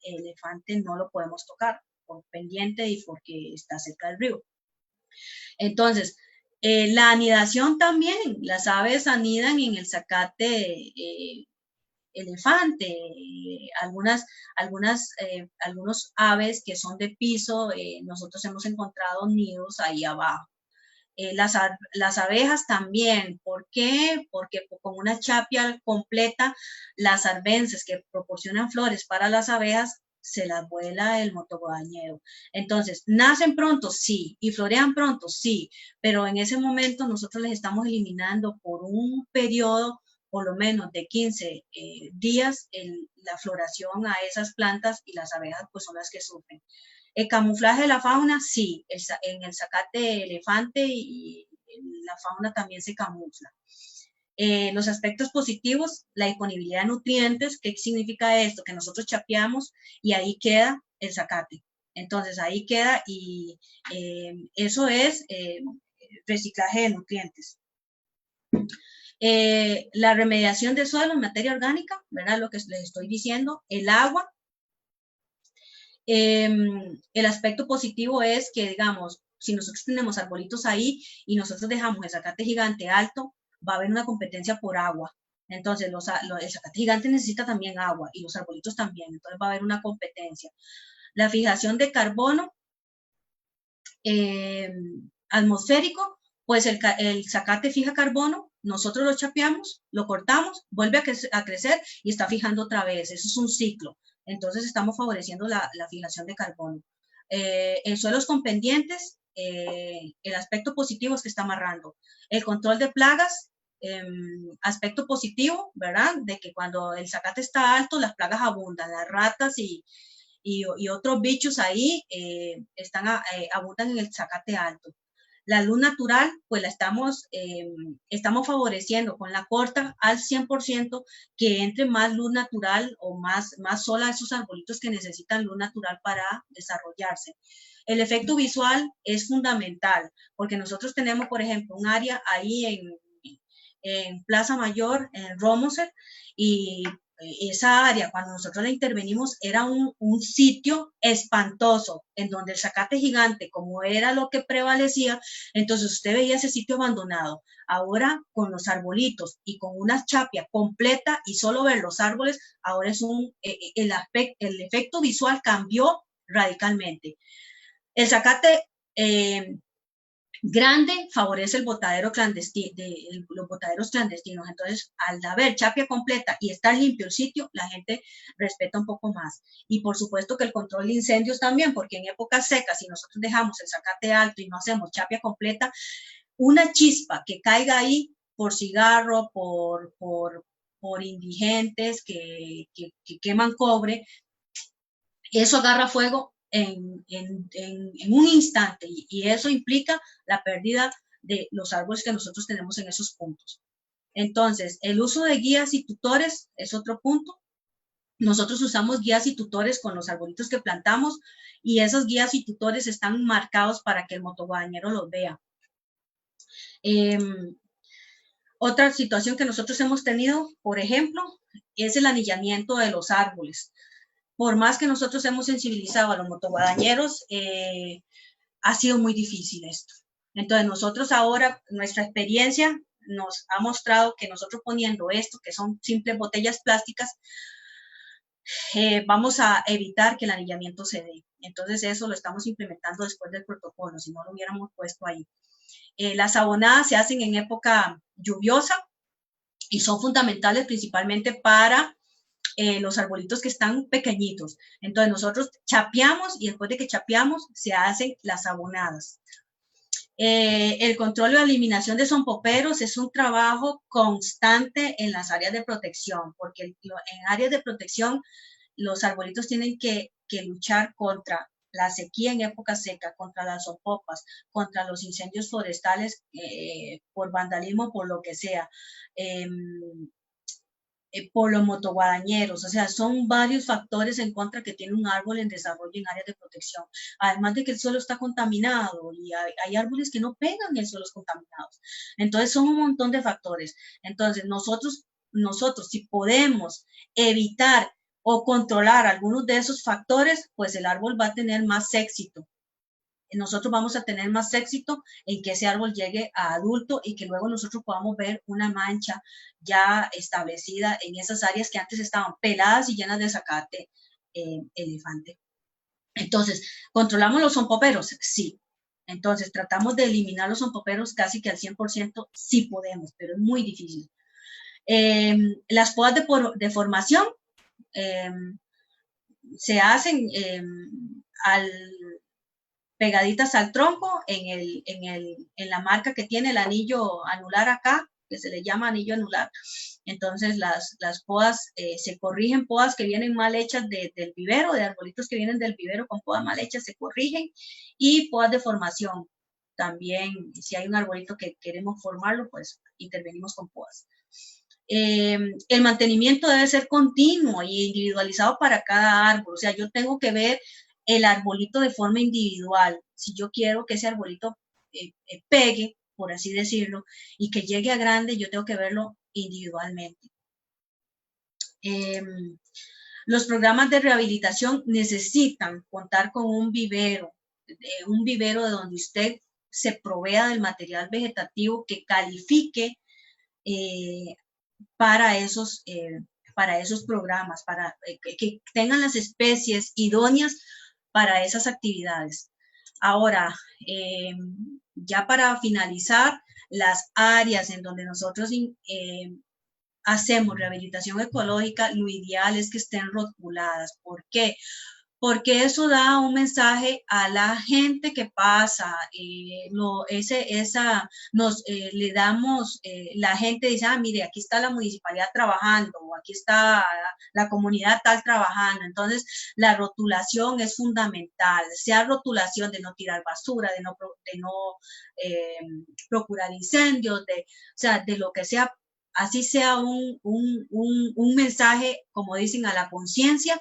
S2: elefante no lo podemos tocar por pendiente y porque está cerca del río. Entonces, la anidación también, las aves anidan en el zacate elefante, algunos aves que son de piso, nosotros hemos encontrado nidos ahí abajo. Las abejas también, ¿por qué? Porque con una chapia completa, las arbences que proporcionan flores para las abejas, se las vuela el motoguadañero. Entonces, ¿nacen pronto? Sí. ¿Y florean pronto? Sí. Pero en ese momento nosotros les estamos eliminando por un periodo por lo menos de 15 días la floración a esas plantas y las abejas pues son las que sufren. El camuflaje de la fauna, sí, en el zacate elefante y la fauna también se camufla. Los aspectos positivos, la disponibilidad de nutrientes. ¿Qué significa esto? Que nosotros chapeamos y ahí queda el zacate. Entonces ahí queda y eso es reciclaje de nutrientes. La remediación de suelo en materia orgánica, ¿verdad? Lo que les estoy diciendo, el agua. El aspecto positivo es que, digamos, si nosotros tenemos arbolitos ahí y nosotros dejamos el zacate gigante alto, va a haber una competencia por agua. Entonces, el zacate gigante necesita también agua y los arbolitos también. Entonces, va a haber una competencia. La fijación de carbono atmosférico, pues el zacate fija carbono, nosotros lo chapeamos, lo cortamos, vuelve a crecer y está fijando otra vez. Eso es un ciclo. Entonces estamos favoreciendo la fijación de carbono. En suelos con pendientes, el aspecto positivo es que está amarrando. El control de plagas, aspecto positivo, ¿verdad? De que cuando el zacate está alto, las plagas abundan, las ratas y otros bichos ahí abundan en el zacate alto. La luz natural, pues la estamos favoreciendo con la corta al 100%, que entre más luz natural o más sol a esos arbolitos que necesitan luz natural para desarrollarse. El efecto visual es fundamental, porque nosotros tenemos, por ejemplo, un área ahí en Plaza Mayor, en Romoser, y esa área, cuando nosotros la intervenimos, era un sitio espantoso, en donde el zacate gigante, como era lo que prevalecía, entonces usted veía ese sitio abandonado. Ahora, con los arbolitos y con una chapia completa y solo ver los árboles, ahora es el efecto visual cambió radicalmente. El zacate grande favorece el botadero clandestino, los botaderos clandestinos. Entonces, al haber chapia completa y estar limpio el sitio, la gente respeta un poco más. Y por supuesto que el control de incendios también, porque en épocas secas, si nosotros dejamos el zacate alto y no hacemos chapia completa, una chispa que caiga ahí por cigarro, por indigentes que queman cobre, eso agarra fuego en un instante y eso implica la pérdida de los árboles que nosotros tenemos en esos puntos. Entonces, el uso de guías y tutores es otro punto. Nosotros usamos guías y tutores con los arbolitos que plantamos y esos guías y tutores están marcados para que el motoguadañero los vea. Otra situación que nosotros hemos tenido, por ejemplo, es el anillamiento de los árboles. Por más que nosotros hemos sensibilizado a los motoguadañeros, ha sido muy difícil esto. Entonces nosotros ahora, nuestra experiencia nos ha mostrado que nosotros poniendo esto, que son simples botellas plásticas, vamos a evitar que el anillamiento se dé. Entonces eso lo estamos implementando después del protocolo, si no lo hubiéramos puesto ahí. Las abonadas se hacen en época lluviosa y son fundamentales principalmente para los arbolitos que están pequeñitos. Entonces nosotros chapeamos y después de que chapeamos se hacen las abonadas. El control o eliminación de zompoperos es un trabajo constante en las áreas de protección, porque en áreas de protección los arbolitos tienen que luchar contra la sequía en época seca, contra las zompopas, contra los incendios forestales por vandalismo, por lo que sea. Por los motoguadañeros, o sea, son varios factores en contra que tiene un árbol en desarrollo en áreas de protección, además de que el suelo está contaminado y hay árboles que no pegan en suelos contaminados, entonces son un montón de factores. Entonces nosotros si podemos evitar o controlar algunos de esos factores, pues el árbol va a tener más éxito. Nosotros vamos a tener más éxito en que ese árbol llegue a adulto y que luego nosotros podamos ver una mancha ya establecida en esas áreas que antes estaban peladas y llenas de zacate elefante. Entonces, ¿controlamos los zompoperos? Sí. Entonces, tratamos de eliminar los zompoperos casi que al 100%, sí podemos, pero es muy difícil. Las podas de formación se hacen pegaditas al tronco en la marca que tiene el anillo anular acá, que se le llama anillo anular. Entonces las podas, se corrigen podas que vienen mal hechas del vivero, de arbolitos que vienen del vivero con podas mal hechas, se corrigen, y podas de formación. También, si hay un arbolito que queremos formarlo, pues intervenimos con podas. El mantenimiento debe ser continuo y individualizado para cada árbol. O sea, yo tengo que ver el arbolito de forma individual. Si yo quiero que ese arbolito pegue, por así decirlo, y que llegue a grande, yo tengo que verlo individualmente. Los programas de rehabilitación necesitan contar con un vivero de donde usted se provea del material vegetativo que califique para esos programas, para que tengan las especies idóneas para esas actividades. Ahora, ya para finalizar, las áreas en donde nosotros hacemos rehabilitación ecológica, lo ideal es que estén rotuladas. ¿Por qué? Porque eso da un mensaje a la gente que pasa, le damos, la gente dice, mire, aquí está la municipalidad trabajando, o aquí está la comunidad tal trabajando. Entonces, la rotulación es fundamental, sea rotulación de no tirar basura, de no procurar incendios, o sea, de lo que sea, así sea un mensaje, como dicen, a la conciencia,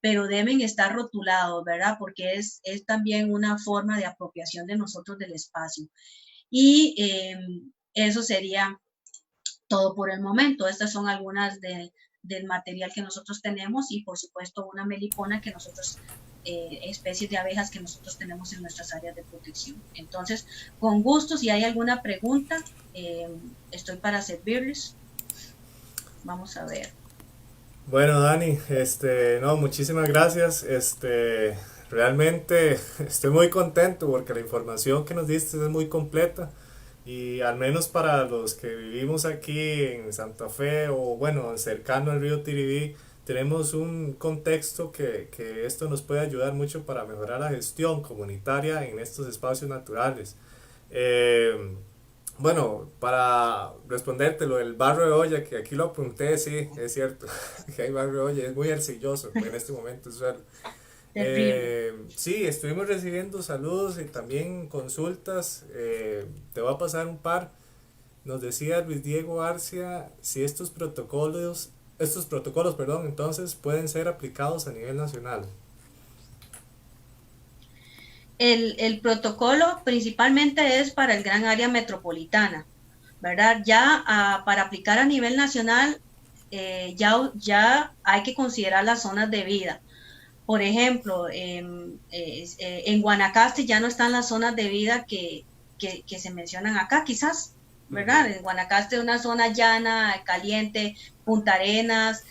S2: pero deben estar rotulados, ¿verdad? Porque es también una forma de apropiación de nosotros del espacio. Y eso sería todo por el momento. Estas son algunas del material que nosotros tenemos y por supuesto una melipona que nosotros, especies de abejas que nosotros tenemos en nuestras áreas de protección. Entonces, con gusto, si hay alguna pregunta, estoy para servirles. Vamos a ver.
S1: Bueno, Dani, no, muchísimas gracias. Realmente estoy muy contento porque la información que nos diste es muy completa y al menos para los que vivimos aquí en Santa Fe o bueno, cercano al río Tiribí, tenemos un contexto que esto nos puede ayudar mucho para mejorar la gestión comunitaria en estos espacios naturales. Eh, bueno, para responderte lo del barro de olla, que aquí lo apunté, sí, es cierto, que hay barro de olla, es muy arcilloso en este momento el suelo.
S2: Terrible.
S1: Sí, estuvimos recibiendo saludos y también consultas, te voy a pasar un par. Nos decía Luis Diego Arcia si estos protocolos, perdón, entonces pueden ser aplicados a nivel nacional.
S2: El protocolo principalmente es para el gran área metropolitana, ¿verdad? Ya para aplicar a nivel nacional, ya hay que considerar las zonas de vida. Por ejemplo, en Guanacaste ya no están las zonas de vida que se mencionan acá, quizás, ¿verdad? En Guanacaste es una zona llana, caliente, Punta Arenas,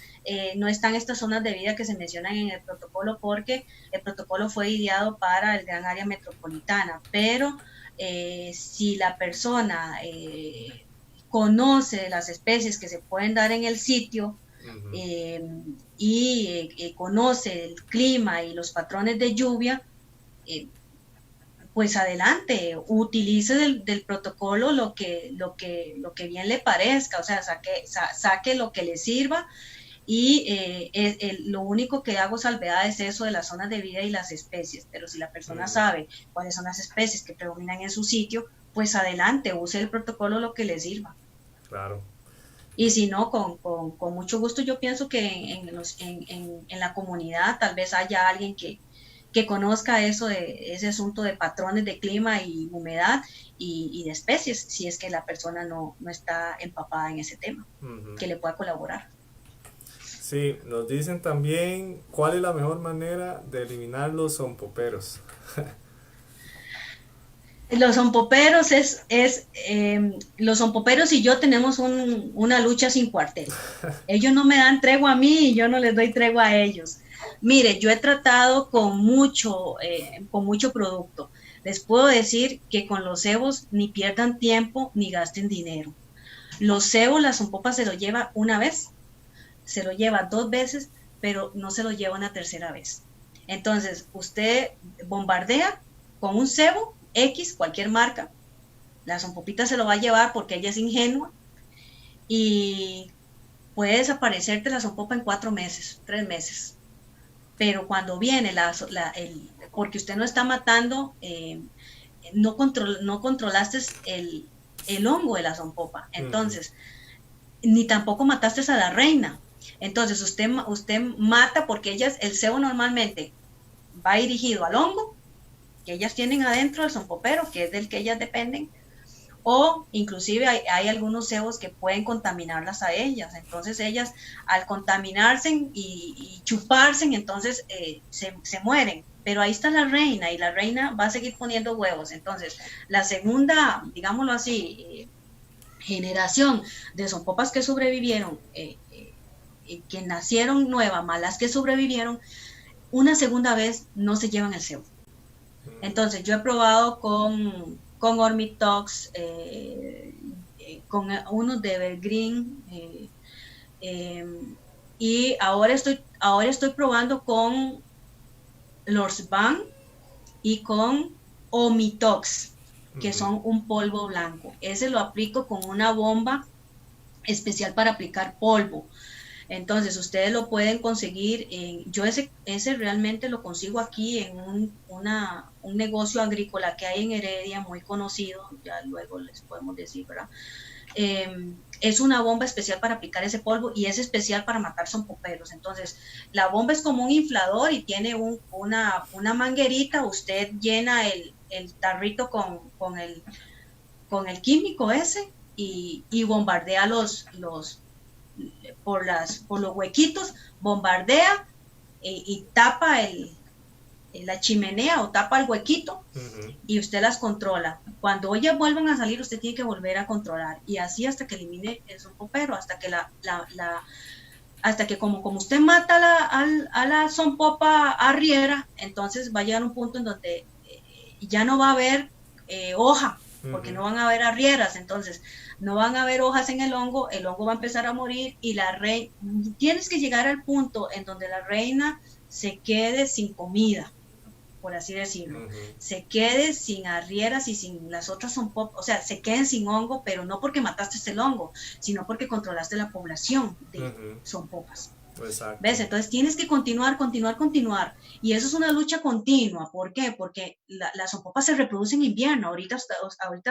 S2: no están estas zonas de vida que se mencionan en el protocolo porque el protocolo fue ideado para el gran área metropolitana, pero si la persona conoce las especies que se pueden dar en el sitio, y conoce el clima y los patrones de lluvia, pues adelante, utilice del protocolo lo que bien le parezca, o sea, saque lo que le sirva y lo único que hago salvedad es eso de las zonas de vida y las especies, pero si la persona sabe cuáles son las especies que predominan en su sitio, pues adelante, use el protocolo lo que le sirva.
S1: Claro.
S2: Y si no, con mucho gusto yo pienso que en la comunidad tal vez haya alguien que conozca ese asunto de patrones de clima y humedad y de especies, si es que la persona no está empapada en ese tema, que le pueda colaborar.
S1: Sí, nos dicen también cuál es la mejor manera de eliminar los zompoperos.
S2: Los zompoperos los zompoperos y yo tenemos una lucha sin cuartel. Ellos no me dan tregua a mí y yo no les doy tregua a ellos. Mire, yo he tratado con mucho producto. Les puedo decir que con los cebos ni pierdan tiempo ni gasten dinero. Los cebos, la zompopa se lo lleva una vez, se lo lleva 2 veces, pero no se lo lleva una tercera vez. Entonces, usted bombardea con un cebo X, cualquier marca, la zompopita se lo va a llevar porque ella es ingenua y puede desaparecerte la zompopa en 4 meses, 3 meses. Pero cuando viene porque usted no está matando, no controlaste el hongo de la zompopa, entonces, ni tampoco mataste a la reina. Entonces usted mata porque el cebo normalmente va dirigido al hongo que ellas tienen adentro del zompopero, que es del que ellas dependen, o inclusive hay algunos cebos que pueden contaminarlas a ellas. Entonces ellas al contaminarse y chuparse, entonces se mueren. Pero ahí está la reina y la reina va a seguir poniendo huevos. Entonces la segunda, digámoslo así, generación de zompopas que sobrevivieron, que nacieron nuevas, malas que sobrevivieron, una segunda vez no se llevan el cebo. Entonces yo he probado con Ormitox, con unos de Evergreen, y ahora estoy probando con Lorsban y con Omitox, que son un polvo blanco. Ese lo aplico con una bomba especial para aplicar polvo. Entonces ustedes lo pueden conseguir, yo ese realmente lo consigo aquí en un negocio agrícola que hay en Heredia, muy conocido, ya luego les podemos decir, ¿verdad? Es una bomba especial para aplicar ese polvo y es especial para matar zompoperos. Entonces la bomba es como un inflador y tiene una manguerita, usted llena el tarrito con el químico ese y bombardea por los huequitos, bombardea y tapa la chimenea o tapa el huequito y usted las controla. Cuando ellas vuelvan a salir, usted tiene que volver a controlar y así hasta que elimine el zompopero, hasta que hasta que como usted mata a la zompopa arriera, entonces va a llegar un punto en donde ya no va a haber hoja, porque no van a haber arrieras, entonces no van a haber hojas en el hongo va a empezar a morir y tienes que llegar al punto en donde la reina se quede sin comida, por así decirlo, se quede sin arrieras y sin las otras zompopas, o sea, se queden sin hongo, pero no porque mataste el hongo, sino porque controlaste la población de zompopas.
S1: Exacto.
S2: ¿Ves? Entonces tienes que continuar, y eso es una lucha continua. ¿Por qué? Porque las zompopas se reproducen en invierno, ahorita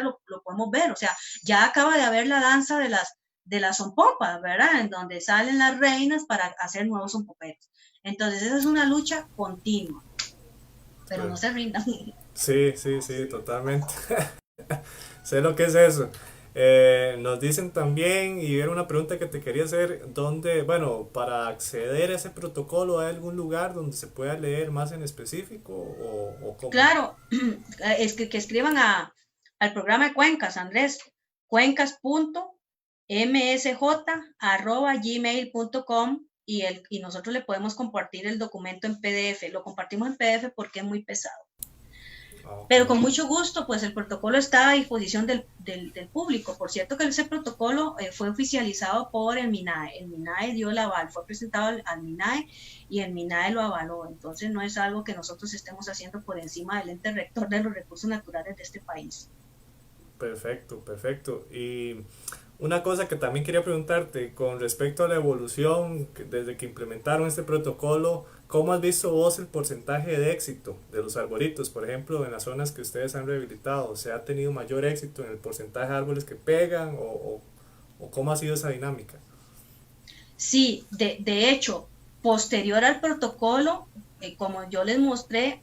S2: lo podemos ver, o sea, ya acaba de haber la danza de las zompopas, ¿verdad? En donde salen las reinas para hacer nuevos zompoperos. Entonces esa es una lucha continua. Pero no se rindan.
S1: Sí, totalmente. Sé lo que es eso. Nos dicen también, y era una pregunta que te quería hacer, ¿dónde, bueno, para acceder a ese protocolo, hay algún lugar donde se pueda leer más en específico o cómo?
S2: Claro, es que escriban al programa de Cuencas, Andrés, cuencas.msj@gmail.com y nosotros le podemos compartir el documento en PDF. Lo compartimos en PDF porque es muy pesado. Okay. Pero con mucho gusto, pues el protocolo está a disposición del público. Por cierto que ese protocolo fue oficializado por el MINAE. El MINAE dio el aval, fue presentado al MINAE y el MINAE lo avaló. Entonces no es algo que nosotros estemos haciendo por encima del ente rector de los recursos naturales de este país.
S1: Perfecto. Y una cosa que también quería preguntarte con respecto a la evolución desde que implementaron este protocolo, ¿cómo has visto vos el porcentaje de éxito de los arbolitos? Por ejemplo, en las zonas que ustedes han rehabilitado, ¿se ha tenido mayor éxito en el porcentaje de árboles que pegan o cómo ha sido esa dinámica?
S2: Sí, de hecho, posterior al protocolo, como yo les mostré,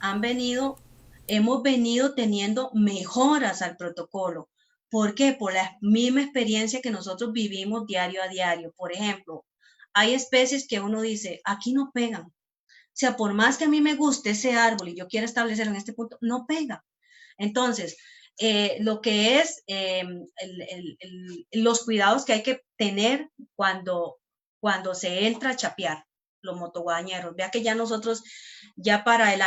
S2: hemos venido teniendo mejoras al protocolo. ¿Por qué? Por la misma experiencia que nosotros vivimos diario a diario. Por ejemplo, hay especies que uno dice, aquí no pegan. O sea, por más que a mí me guste ese árbol y yo quiera establecerlo en este punto, no pega. Entonces, lo que es los cuidados que hay que tener cuando se entra a chapear los motoguañeros. Vea que ya nosotros, ya para del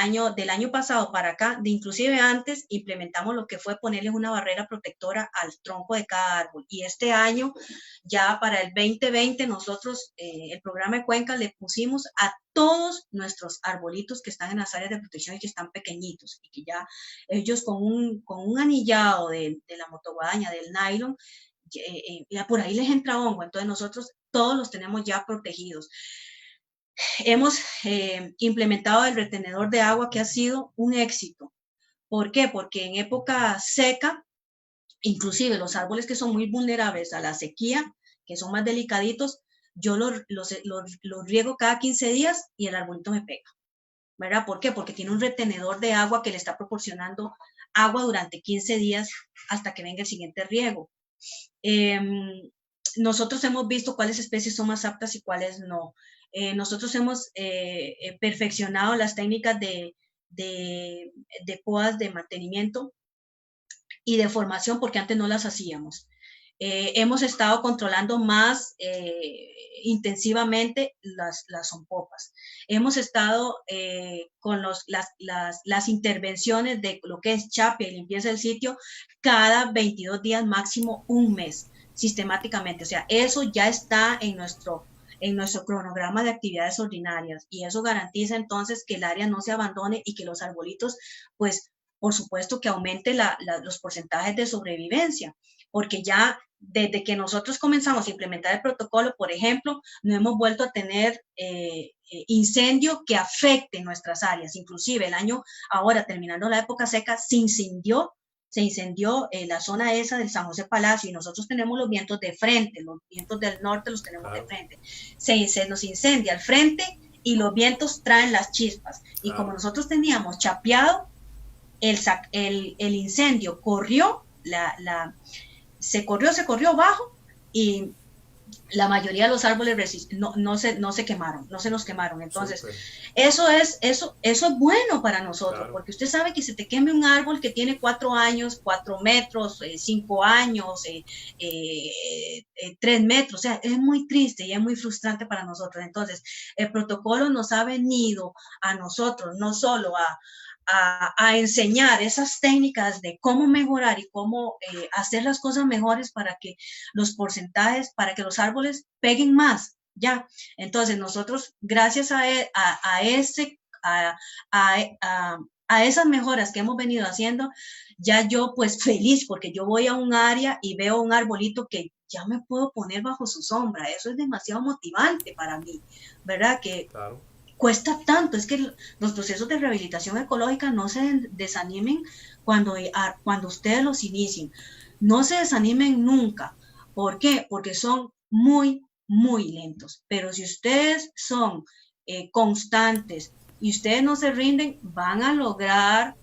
S2: año pasado para acá, inclusive antes, implementamos lo que fue ponerles una barrera protectora al tronco de cada árbol. Y este año, ya para el 2020, nosotros, el programa de Cuencas, le pusimos a todos nuestros arbolitos que están en las áreas de protección y que están pequeñitos, y que ya ellos con un anillado de la motoguadaña, del nylon, ya por ahí les entra hongo. Entonces nosotros todos los tenemos ya protegidos. Hemos implementado el retenedor de agua, que ha sido un éxito. ¿Por qué? Porque en época seca, inclusive los árboles que son muy vulnerables a la sequía, que son más delicaditos, yo los riego cada 15 días y el arbolito me pega, ¿verdad? ¿Por qué? Porque tiene un retenedor de agua que le está proporcionando agua durante 15 días hasta que venga el siguiente riego. Nosotros hemos visto cuáles especies son más aptas y cuáles no. Nosotros hemos perfeccionado las técnicas de podas de mantenimiento y de formación, porque antes no las hacíamos. Hemos estado controlando más intensivamente las zompopas. Hemos estado con las intervenciones de lo que es chapia y limpieza del sitio cada 22 días, máximo un mes, sistemáticamente. O sea, eso ya está en nuestro cronograma de actividades ordinarias, y eso garantiza entonces que el área no se abandone y que los arbolitos, pues, por supuesto que aumente los porcentajes de sobrevivencia, porque ya desde que nosotros comenzamos a implementar el protocolo, por ejemplo, no hemos vuelto a tener incendio que afecte nuestras áreas. Inclusive el año, ahora terminando la época seca, se incendió la zona esa del San José Palacio, y nosotros tenemos los vientos de frente, los vientos del norte los tenemos de frente. Se nos incendia al frente y los vientos traen las chispas. Y como nosotros teníamos chapeado, el incendio corrió, se corrió bajo y la mayoría de los árboles no se quemaron, no se nos quemaron. Entonces,
S1: Súper,
S2: eso es bueno para nosotros,
S1: claro.
S2: porque usted sabe que se te queme un árbol que tiene 4 años, 4 metros, 5 años, 3 metros, o sea, es muy triste y es muy frustrante para nosotros. Entonces, el protocolo nos ha venido a nosotros, no solo a enseñar esas técnicas de cómo mejorar y cómo hacer las cosas mejores para que los porcentajes, para que los árboles peguen más, ya. Entonces nosotros, gracias a esas mejoras que hemos venido haciendo, ya yo pues feliz porque yo voy a un área y veo un arbolito que ya me puedo poner bajo su sombra. Eso es demasiado motivante para mí, ¿verdad? Que
S1: Claro.
S2: cuesta tanto, es que los procesos de rehabilitación ecológica no se desanimen cuando ustedes los inicien, no se desanimen nunca. ¿Por qué? Porque son muy lentos, pero si ustedes son constantes y ustedes no se rinden, van a lograr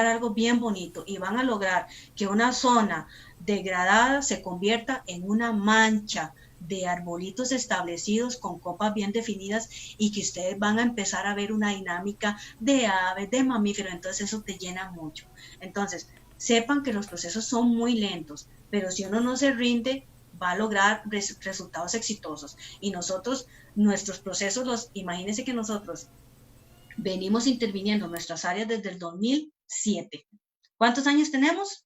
S2: algo bien bonito y van a lograr que una zona degradada se convierta en una mancha de arbolitos establecidos con copas bien definidas y que ustedes van a empezar a ver una dinámica de aves, de mamíferos, entonces eso te llena mucho. Entonces, sepan que los procesos son muy lentos, pero si uno no se rinde, va a lograr resultados exitosos. Y nosotros, nuestros procesos, imagínense que nosotros venimos interviniendo en nuestras áreas desde el 2007. ¿Cuántos años tenemos?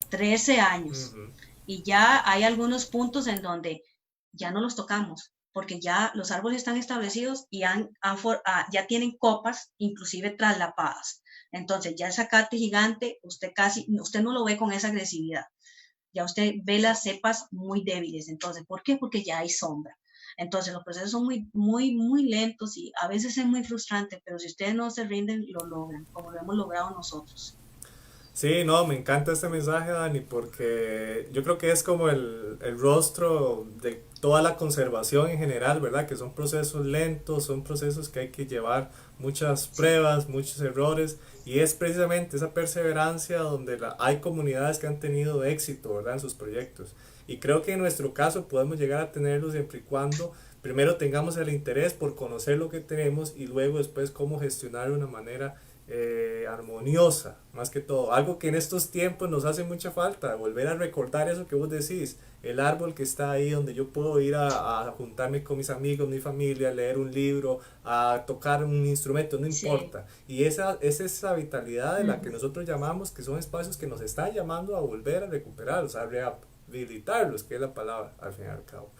S2: 13 años.
S1: Ujú.
S2: Y ya hay algunos puntos en donde ya no los tocamos, porque ya los árboles están establecidos y ya tienen copas, inclusive traslapadas. Entonces, ya el zacate gigante, usted no lo ve con esa agresividad. Ya usted ve las cepas muy débiles. Entonces, ¿por qué? Porque ya hay sombra. Entonces, los procesos son muy lentos y a veces es muy frustrante, pero si ustedes no se rinden, lo logran, como lo hemos logrado nosotros.
S1: Sí, no, me encanta este mensaje, Dani, porque yo creo que es como el rostro de toda la conservación en general, ¿verdad? Que son procesos lentos, son procesos que hay que llevar muchas
S2: Sí.
S1: pruebas, muchos errores, y es precisamente esa perseverancia donde hay comunidades que han tenido éxito, ¿verdad? En sus proyectos. Y creo que en nuestro caso podemos llegar a tenerlo siempre y cuando primero tengamos el interés por conocer lo que tenemos y luego después cómo gestionar de una manera armoniosa, más que todo. Algo que en estos tiempos nos hace mucha falta, volver a recordar eso que vos decís, el árbol que está ahí donde yo puedo ir a juntarme con mis amigos, mi familia, a leer un libro, a tocar un instrumento, no
S2: Sí.
S1: importa. Y esa es esa vitalidad de la que
S2: Ujú,
S1: nosotros llamamos, que son espacios que nos están llamando a volver a recuperar, o sea, a rehabilitarlos, que es la palabra al fin y al cabo.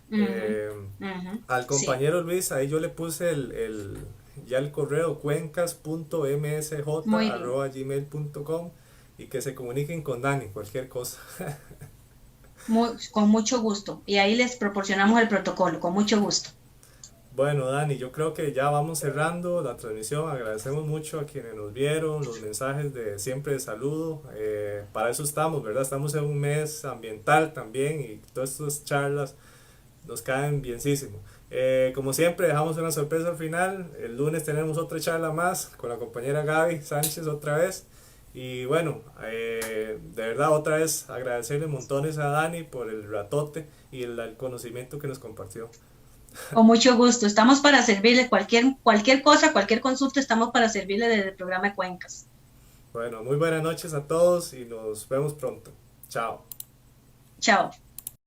S2: ujú,
S1: Eh,
S2: ujú.
S1: Al
S2: Sí,
S1: compañero Luis, ahí yo le puse ya el correo
S2: muy bien.
S1: cuencas.msj@gmail.com y que se comuniquen con Dani, cualquier cosa.
S2: Con mucho gusto. Y ahí les proporcionamos el protocolo, con mucho gusto.
S1: Bueno, Dani, yo creo que ya vamos cerrando la transmisión. Agradecemos mucho a quienes nos vieron, los mensajes de siempre de saludo. Para eso estamos, ¿verdad? Estamos en un mes ambiental también y todas estas charlas nos caen bienísimo. Como siempre, dejamos una sorpresa al final. El lunes tenemos otra charla más con la compañera Gaby Sánchez otra vez. Y bueno, de verdad otra vez agradecerle montones a Dani por el ratote y el conocimiento que nos compartió.
S2: Con mucho gusto. Estamos para servirle cualquier cosa, cualquier consulta, estamos para servirle desde el programa de Cuencas.
S1: Bueno, muy buenas noches a todos y nos vemos pronto. Chao.
S2: Chao.